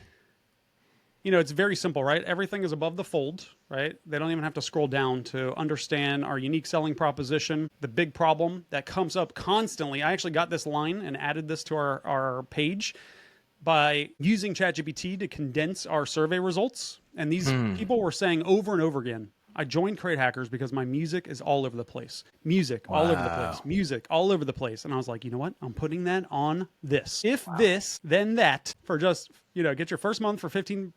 It's very simple, right? Everything is above the fold, right? They don't even have to scroll down to understand our unique selling proposition. The big problem that comes up constantly, I actually got this line and added this to our page by using ChatGPT to condense our survey results. And these people were saying over and over again, I joined Crate Hackers because my music is all over the place. Music all over the place. Music all over the place. And I was like, you know what? I'm putting that on this. If this, then that, for just, get your first month for $15,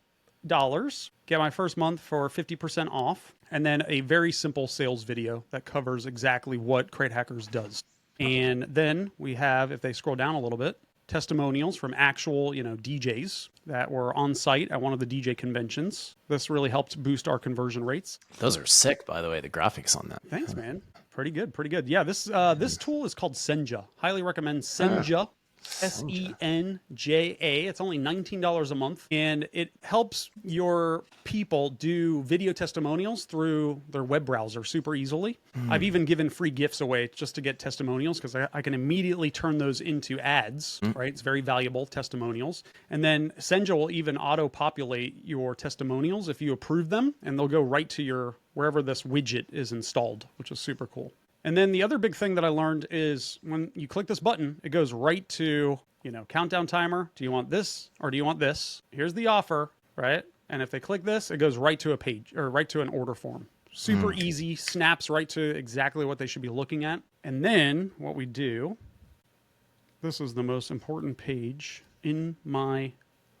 get my first month for 50% off, and then a very simple sales video that covers exactly what Crate Hackers does. And then we have, if they scroll down a little bit, testimonials from actual, DJs that were on site at one of the DJ conventions. This really helped boost our conversion rates. Those are sick, by the way, the graphics on that. Thanks, man. Pretty good. Yeah, this tool is called Senja. Highly recommend Senja. Senja. It's only $19 a month, and it helps your people do video testimonials through their web browser super easily. I've even given free gifts away just to get testimonials because I can immediately turn those into ads, right? It's very valuable testimonials. And then Senja will even auto-populate your testimonials if you approve them, and they'll go right to wherever this widget is installed, which is super cool. And then the other big thing that I learned is when you click this button, it goes right to, countdown timer. Do you want this or do you want this? Here's the offer, right? And if they click this, it goes right to a page or right to an order form. Super easy, snaps right to exactly what they should be looking at. And then what we do, this is the most important page in my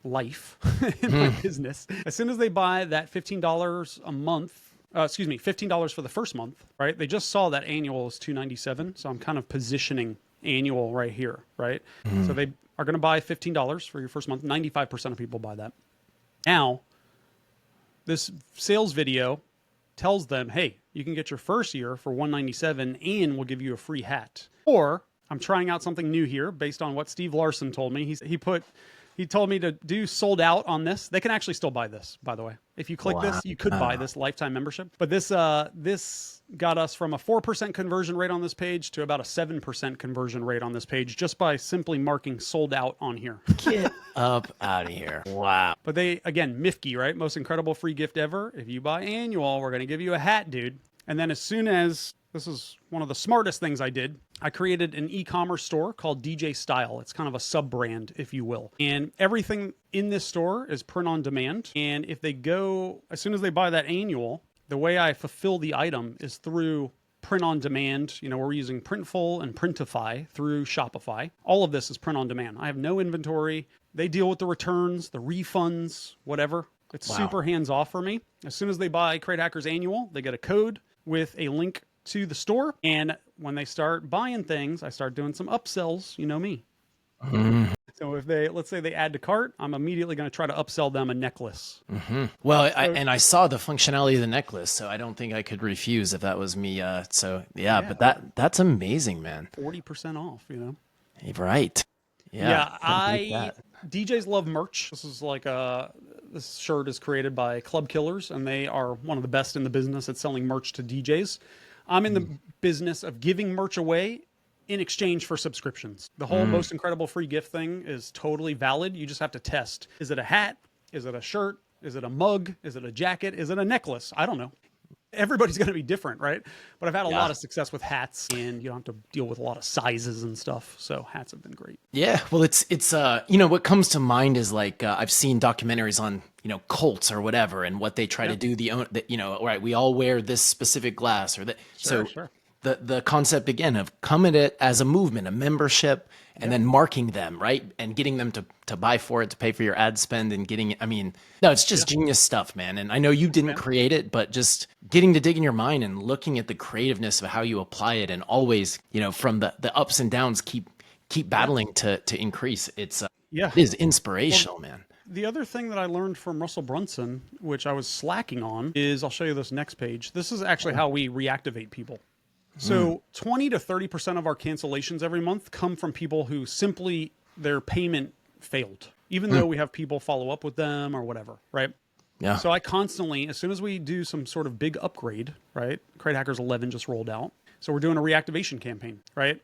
life, in my business. As soon as they buy that $15 a month, $15 for the first month, right? They just saw that annual is $297. So I'm kind of positioning annual right here, right? So they are going to buy $15 for your first month. 95% of people buy that. Now, this sales video tells them, hey, you can get your first year for $197 and we'll give you a free hat. Or I'm trying out something new here based on what Steve Larsen told me. He told me to do sold out on this. They can actually still buy this, by the way. If you click this, you could buy this lifetime membership. But this got us from a 4% conversion rate on this page to about a 7% conversion rate on this page just by simply marking sold out on here. Get up out of here. Wow. But they, again, Mifke, right? Most incredible free gift ever. If you buy annual, we're going to give you a hat, dude. And then as soon as, this is one of the smartest things I did, I created an e-commerce store called DJ Style. It's kind of a sub-brand, if you will. And everything in this store is print on demand. And if they go, as soon as they buy that annual, the way I fulfill the item is through print on demand. We're using Printful and Printify through Shopify. All of this is print on demand. I have no inventory. They deal with the returns, the refunds, whatever. It's super hands-off for me. As soon as they buy Crate Hackers Annual, they get a code with a link to the store. And when they start buying things, I start doing some upsells, you know me. So if let's say they add to cart, I'm immediately going to try to upsell them a necklace. Well, I saw the functionality of the necklace, so I don't think I could refuse if that was me. But that's amazing, man. 40% off, Right. Yeah. DJs love merch. This is this shirt is created by Club Killers, and they are one of the best in the business at selling merch to DJs. I'm in the business of giving merch away in exchange for subscriptions. The whole most incredible free gift thing is totally valid. You just have to test. Is it a hat? Is it a shirt? Is it a mug? Is it a jacket? Is it a necklace? I don't know. everybody's going to be different, right? But I've had a Yeah. lot of success with hats, and you don't have to deal with a lot of sizes and stuff. So hats have been great. Yeah, well, it's you know, what comes to mind is like I've seen documentaries on, you know, cults or whatever, and what they try to do. You know, right, we all wear this specific glass or that. So Sure. the concept again of come at it as a movement, a membership, and then marking them, right, and getting them to buy for it, to pay for your ad spend, and getting it. I mean, no, it's just genius stuff, man. And I know you didn't create it, but just getting to dig in your mind and looking at the creativeness of how you apply it, and always, you know, from the ups and downs, keep battling to increase. It is inspirational, man. The other thing that I learned from Russell Brunson, which I was slacking on, is I'll show you this next page. This is actually how we reactivate people. So 20 to 30% of our cancellations every month come from people who simply their payment failed, even though we have people follow up with them or whatever, right? Yeah. So I constantly, as soon as we do some sort of big upgrade, right? Crate Hackers 11 just rolled out. So we're doing a reactivation campaign, right?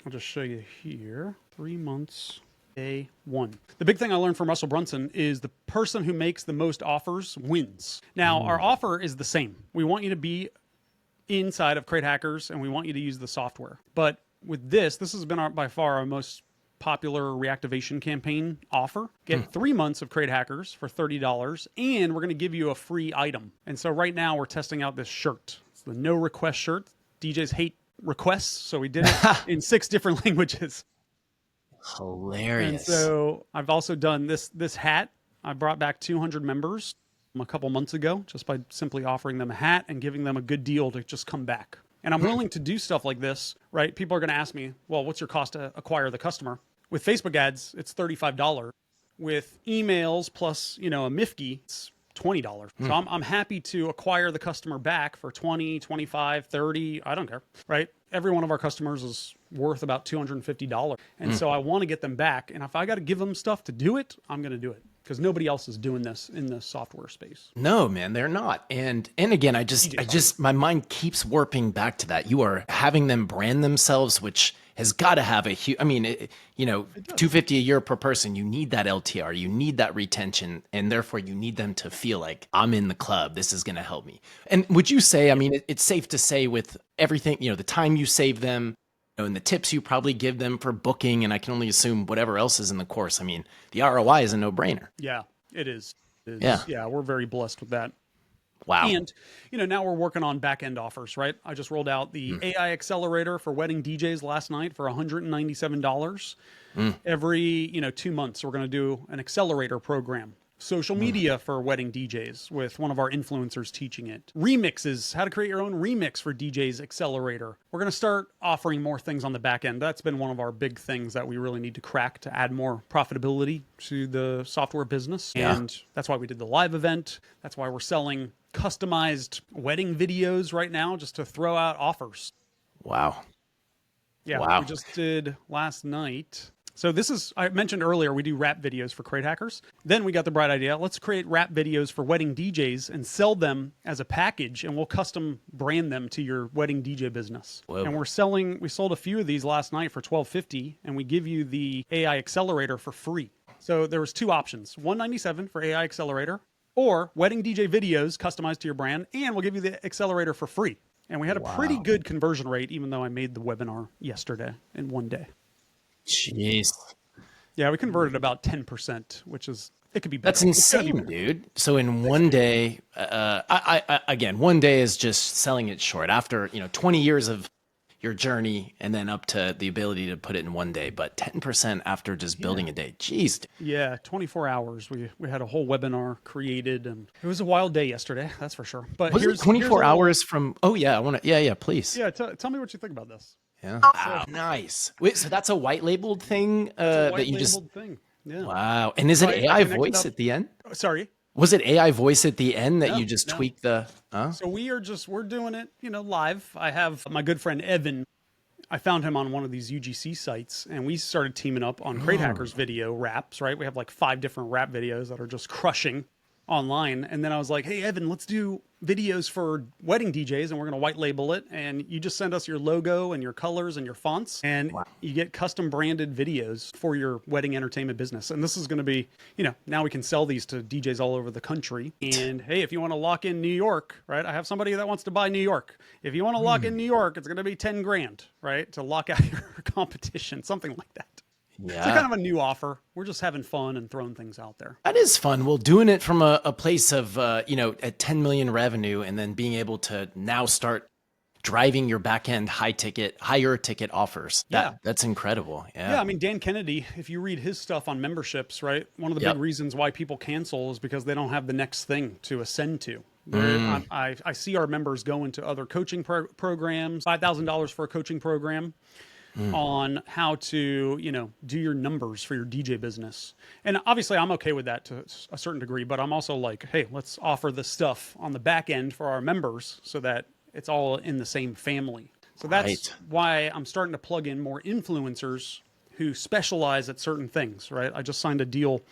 I'll just show you here. 3 months, day 1. The big thing I learned from Russell Brunson is the person who makes the most offers wins. Now, our offer is the same. We want you to be inside of Crate Hackers, and we want you to use the software. But with this has been by far our most popular reactivation campaign offer. Get 3 months of Crate Hackers for $30, and we're going to give you a free item. And so right now we're testing out this shirt. It's the no request shirt. DJs hate requests, so we did it in 6 different languages. Hilarious. And so I've also done this hat. I brought back 200 members a couple months ago just by simply offering them a hat and giving them a good deal to just come back. And I'm willing to do stuff like this, right? People are going to ask me, well, what's your cost to acquire the customer? With Facebook ads, it's $35. With emails plus, you know, a MIFGI, it's $20. So I'm happy to acquire the customer back for 20, 25, 30, I don't care, right? Every one of our customers is worth about $250. And so I want to get them back. And if I got to give them stuff to do it, I'm going to do it. Because nobody else is doing this in the software space. No, man, they're not. And again, I just my mind keeps warping back to that. You are having them brand themselves, which has got to have a huge, I mean, you know, $250 a year per person. You need that LTR, you need that retention, and therefore you need them to feel like I'm in the club. This is going to help me. And would you say, I mean, it's safe to say with everything, you know, the time you save them, and the tips you probably give them for booking, and I can only assume whatever else is in the course. I mean, the ROI is a no-brainer. Yeah, it is. Yeah, we're very blessed with that. Wow. And, you know, now we're working on back-end offers, right? I just rolled out the AI Accelerator for wedding DJs last night for $197. Every, 2 months, we're going to do an accelerator program. Social media for wedding DJs with one of our influencers teaching it. Remixes, how to create your own remix for DJs Accelerator. We're going to start offering more things on the back end. That's been one of our big things that we really need to crack to add more profitability to the software business. Yeah. And that's why we did the live event. That's why we're selling customized wedding videos right now just to throw out offers. Wow. Yeah, Wow. we just did last night. So this is, I mentioned earlier, we do rap videos for Crate Hackers. Then we got the bright idea, let's create rap videos for wedding DJs and sell them as a package, and we'll custom brand them to your wedding DJ business. Whoa. And we sold a few of these last night for $12.50, and we give you the AI Accelerator for free. So there was 2 options, $197 for AI Accelerator, or wedding DJ videos customized to your brand, and we'll give you the accelerator for free. And we had a pretty good conversion rate, even though I made the webinar yesterday in 1 day. Jeez. Yeah, we converted about 10%, which is, it could be better. That's insane, dude. So in 1 day, again, 1 day is just selling it short after, 20 years of your journey and then up to the ability to put it in 1 day, but 10% after just building a day. Jeez. Dude. Yeah, 24 hours. We had a whole webinar created, and it was a wild day yesterday, that's for sure. But was it 24 hours from, oh yeah, please. Yeah, tell me what you think about this. Yeah. Wow, nice. Wait, so that's a white labeled thing that you just thing. Yeah. Wow. And is it AI voice at the end? Sorry. Was it AI voice at the end that you just tweak the So we're doing it, live. I have my good friend Evan. I found him on one of these UGC sites, and we started teaming up on Crate Hackers video raps, right? We have like 5 different rap videos that are just crushing online. And then I was like, hey, Evan, let's do videos for wedding DJs, and we're going to white label it. And you just send us your logo and your colors and your fonts, and you get custom branded videos for your wedding entertainment business. And this is going to be, now we can sell these to DJs all over the country. And hey, if you want to lock in New York, right? I have somebody that wants to buy New York. If you want to lock in New York, it's going to be 10 grand, right? To lock out your competition, something like that. Yeah. It's kind of a new offer. We're just having fun and throwing things out there. That is fun. Well, doing it from a place of, at 10 million revenue, and then being able to now start driving your back end higher ticket offers. That's incredible. Yeah. Yeah. I mean, Dan Kennedy, if you read his stuff on memberships, right? One of the big reasons why people cancel is because they don't have the next thing to ascend to. I see our members go into other coaching programs, $5,000 for a coaching program. On how to, do your numbers for your DJ business. And obviously I'm okay with that to a certain degree, but I'm also like, hey, let's offer this stuff on the back end for our members so that it's all in the same family. So that's why I'm starting to plug in more influencers who specialize at certain things, right? I just signed a deal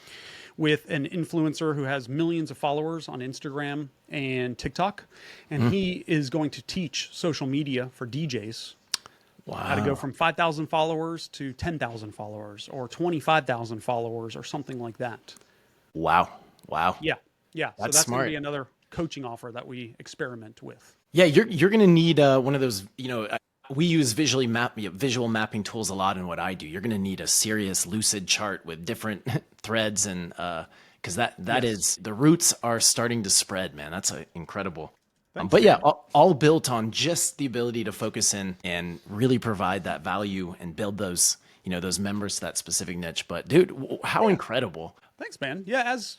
with an influencer who has millions of followers on Instagram and TikTok, and he is going to teach social media for DJs. Wow. How to go from 5,000 followers to 10,000 followers or 25,000 followers or something like that. Wow. Yeah. So that's smart. Going to be another coaching offer that we experiment with. Yeah, you're going to need one of those, we use visual mapping tools a lot in what I do. You're going to need a serious lucid chart with different threads, and because that is, the roots are starting to spread, man. That's incredible. But yeah, all built on just the ability to focus in and really provide that value and build those, those members to that specific niche. But dude, how incredible. Thanks, man. Yeah. As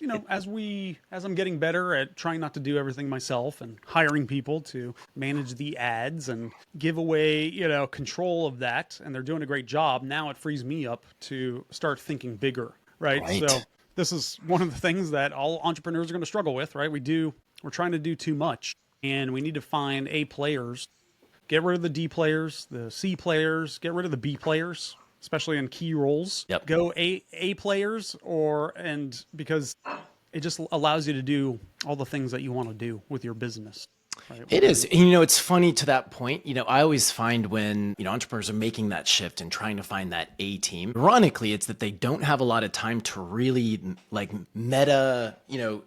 I'm getting better at trying not to do everything myself and hiring people to manage the ads and give away, control of that. And they're doing a great job. Now it frees me up to start thinking bigger. Right. So this is one of the things that all entrepreneurs are going to struggle with, right? We're trying to do too much. And we need to find A players, get rid of the D players, the C players, get rid of the B players, especially in key roles. Yep. Go A players, because it just allows you to do all the things that you want to do with your business. Right? It is. And, it's funny to that point. I always find when, entrepreneurs are making that shift and trying to find that A team, ironically, it's that they don't have a lot of time to really meta,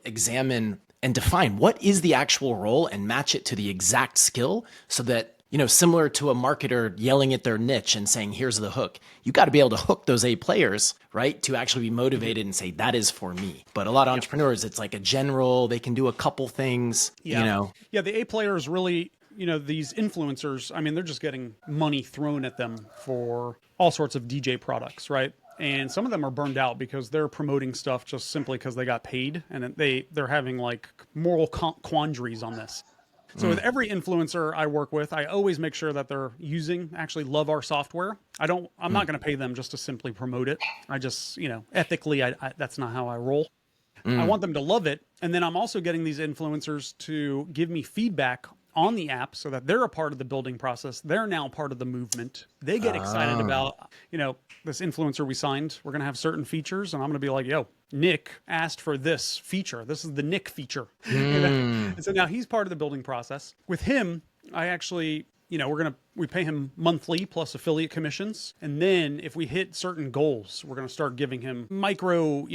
examine and define what is the actual role and match it to the exact skill so that, similar to a marketer yelling at their niche and saying, here's the hook, you got to be able to hook those A players, right? To actually be motivated and say, that is for me. But a lot of entrepreneurs, it's like a general, they can do a couple things, Yeah, the A players really, these influencers, I mean, they're just getting money thrown at them for all sorts of DJ products, right? And some of them are burned out because they're promoting stuff just simply because they got paid, and they're having moral quandaries on this. So with every influencer I work with, I always make sure that they're actually love our software. I'm not going to pay them just to simply promote it. I just, ethically, that's not how I roll. I want them to love it. And then I'm also getting these influencers to give me feedback on the app so that they're a part of the building process. They're now part of the movement. They get excited about, this influencer we signed. We're going to have certain features, and I'm going to be like, yo, Nick asked for this feature. This is the Nick feature. And so now he's part of the building process. With him, I actually, we pay him monthly plus affiliate commissions. And then if we hit certain goals, we're going to start giving him micro,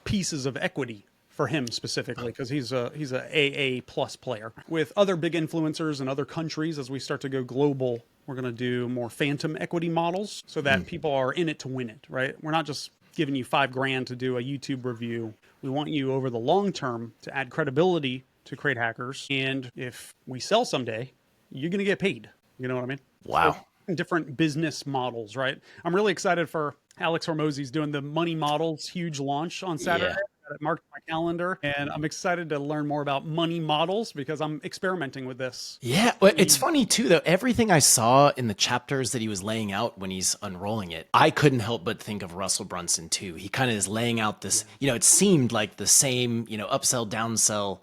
pieces of equity for him specifically, because he's a AA plus player. With other big influencers in other countries, as we start to go global, we're going to do more phantom equity models so that people are in it to win it, right? We're not just giving you $5,000 to do a YouTube review. We want you over the long term to add credibility to Crate Hackers. And if we sell someday, you're going to get paid. You know what I mean? Wow. So, different business models, right? I'm really excited for Alex Hormozi's doing the money models huge launch on Saturday. It marked my calendar, and I'm excited to learn more about money models because I'm experimenting with this. Yeah, well, it's funny too, though. Everything I saw in the chapters that he was laying out when he's unrolling it, I couldn't help but think of Russell Brunson too. He kind of is laying out this, it seemed like the same, upsell, downsell,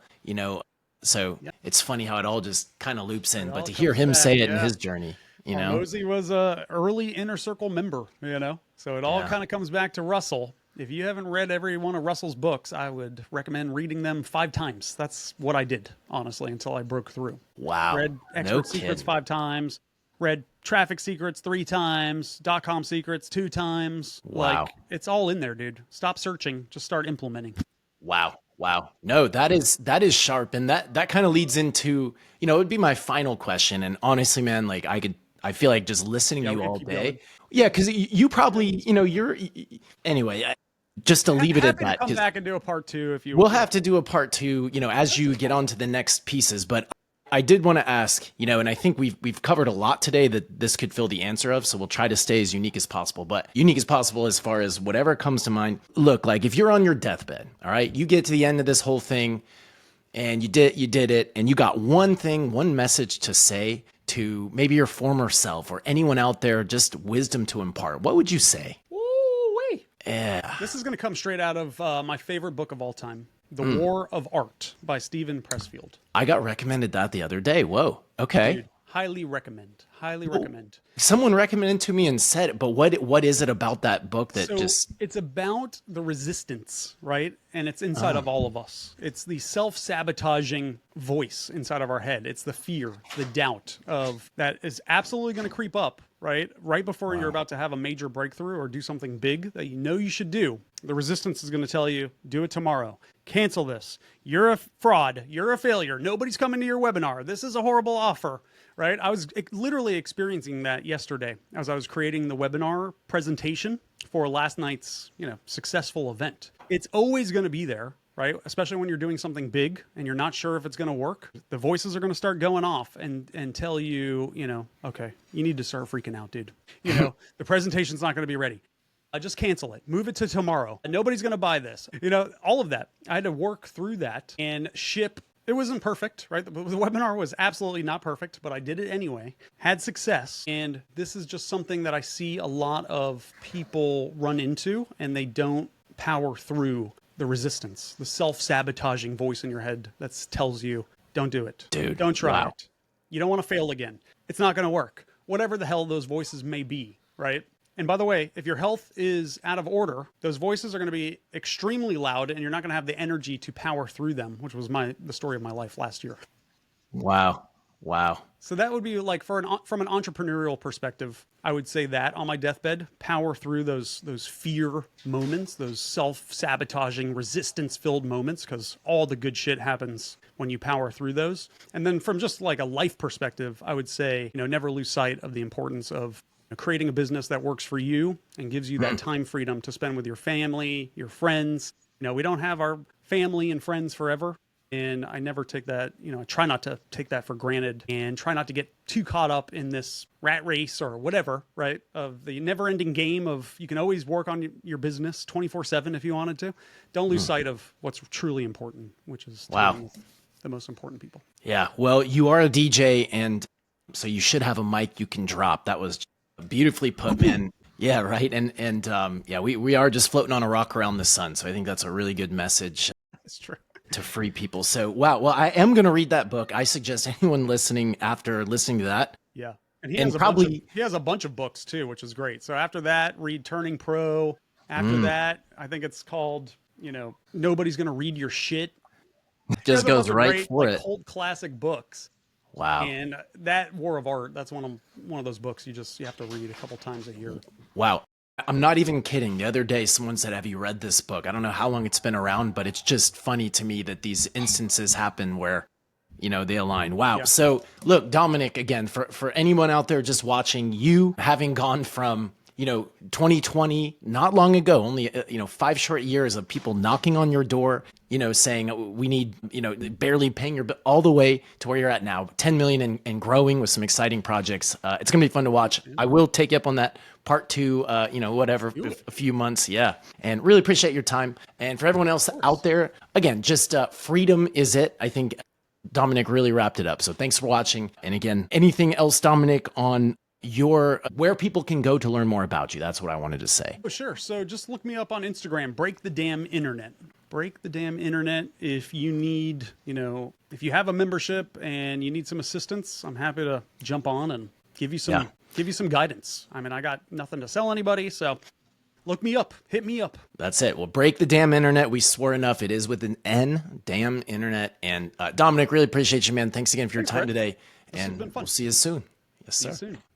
so it's funny how it all just kind of loops in. But to hear him say it in his journey, Hormozi was a early inner circle member, so it all kind of comes back to Russell. If you haven't read every one of Russell's books, I would recommend reading them 5 times. That's what I did, honestly, until I broke through. Wow. Read No Expert Secrets kidding. 5 times, read Traffic Secrets 3 times, .com Secrets 2 times. Wow. Like, it's all in there, dude. Stop searching, just start implementing. Wow. Wow. No, that is sharp. And that kind of leads into, it would be my final question. And honestly, man, like I feel like just listening to Yeah, you we could all keep day. going. Yeah. Cause you probably, anyway, just to leave it at Happy to that. come 'Cause back and do a part 2 if you we'll want. have to do a part 2, as you get on to the next pieces. But I did want to ask, and I think we've covered a lot today that this could fill the answer of. So we'll try to stay as unique as possible, but unique as possible as far as whatever comes to mind. Look, like if you're on your deathbed, all right, you get to the end of this whole thing and you did it, and you got one thing, one message to say to maybe your former self or anyone out there, just wisdom to impart. What would you say? Woo-wee. Yeah. This is going to come straight out of my favorite book of all time, The War of Art by Stephen Pressfield. I got recommended that the other day. Whoa. Okay. Dude, highly recommend. Highly recommend. Someone recommended to me and said it, but what is it about that book that So just it's about the resistance, right? And it's inside of all of us. It's the self-sabotaging voice inside of our head. It's the fear, the doubt of that is absolutely going to creep up, right? Right before you're about to have a major breakthrough or do something big that you know you should do. The resistance is going to tell you, do it tomorrow. Cancel this. You're a fraud. You're a failure. Nobody's coming to your webinar. This is a horrible offer, right? I was literally experiencing that yesterday as I was creating the webinar presentation for last night's, successful event. It's always going to be there, right? Especially when you're doing something big and you're not sure if it's going to work. The voices are going to start going off and tell you, okay, you need to start freaking out, dude. The presentation's not going to be ready. Just cancel it. Move it to tomorrow. Nobody's going to buy this. All of that. I had to work through that and ship. It wasn't perfect, right? The webinar was absolutely not perfect, but I did it anyway. Had success. And this is just something that I see a lot of people run into, and they don't power through the resistance, the self-sabotaging voice in your head that tells you, don't do it. Dude, Don't try wow. it. You don't want to fail again. It's not going to work. Whatever the hell those voices may be, right? And by the way, if your health is out of order, those voices are going to be extremely loud and you're not going to have the energy to power through them, which was the story of my life last year. Wow. Wow. So that would be like from an entrepreneurial perspective, I would say that on my deathbed, power through those fear moments, those self-sabotaging, resistance-filled moments, because all the good shit happens when you power through those. And then from just like a life perspective, I would say, never lose sight of the importance of creating a business that works for you and gives you that time freedom to spend with your family, your friends. We don't have our family and friends forever. And I never take that, I try not to take that for granted and try not to get too caught up in this rat race or whatever, right? Of the never ending game of you can always work on your business 24/7 if you wanted to. Don't lose sight of what's truly important, which is time with the most important people. Yeah. Well, you are a DJ, and so you should have a mic you can drop. That was beautifully put, man. Yeah, right. And yeah, we are just floating on a rock around the sun. So I think that's a really good message. That's true. To free people. So, wow. Well, I am going to read that book. I suggest anyone listening after listening to that. Yeah. And he has a bunch of books too, which is great. So after that, read Turning Pro. After that, I think it's called, Nobody's Going to Read Your Shit. Just goes right great, for like, it. Old classic books. Wow. And that War of Art, that's one of those books you have to read a couple times a year. Wow. I'm not even kidding. The other day, someone said, have you read this book? I don't know how long it's been around, but it's just funny to me that these instances happen where, they align. Wow. Yeah. So look, Dominick, again, for anyone out there just watching, you having gone from, 2020, not long ago, only, 5 short years of people knocking on your door, saying we need, barely paying your bill, all the way to where you're at now, 10 million and growing with some exciting projects. It's going to be fun to watch. I will take you up on that part 2, whatever, a few months. Yeah. And really appreciate your time. And for everyone else out there, again, just freedom is it. I think Dominick really wrapped it up. So thanks for watching. And again, anything else, Dominick, on where people can go to learn more about you? That's what I wanted to say. Oh, sure. So just look me up on Instagram, Break the Damn Internet. Break the Damn Internet. If you need, if you have a membership and you need some assistance, I'm happy to jump on and give you some guidance. I mean, I got nothing to sell anybody, so Look me up. Hit me up. That's it. We'll break the damn internet. We swore enough. It is with an N, damn internet. And Dominick, really appreciate you, man. Thanks again for your time Brett. today. This has And been fun. we'll see you soon. Yes, See sir. you soon.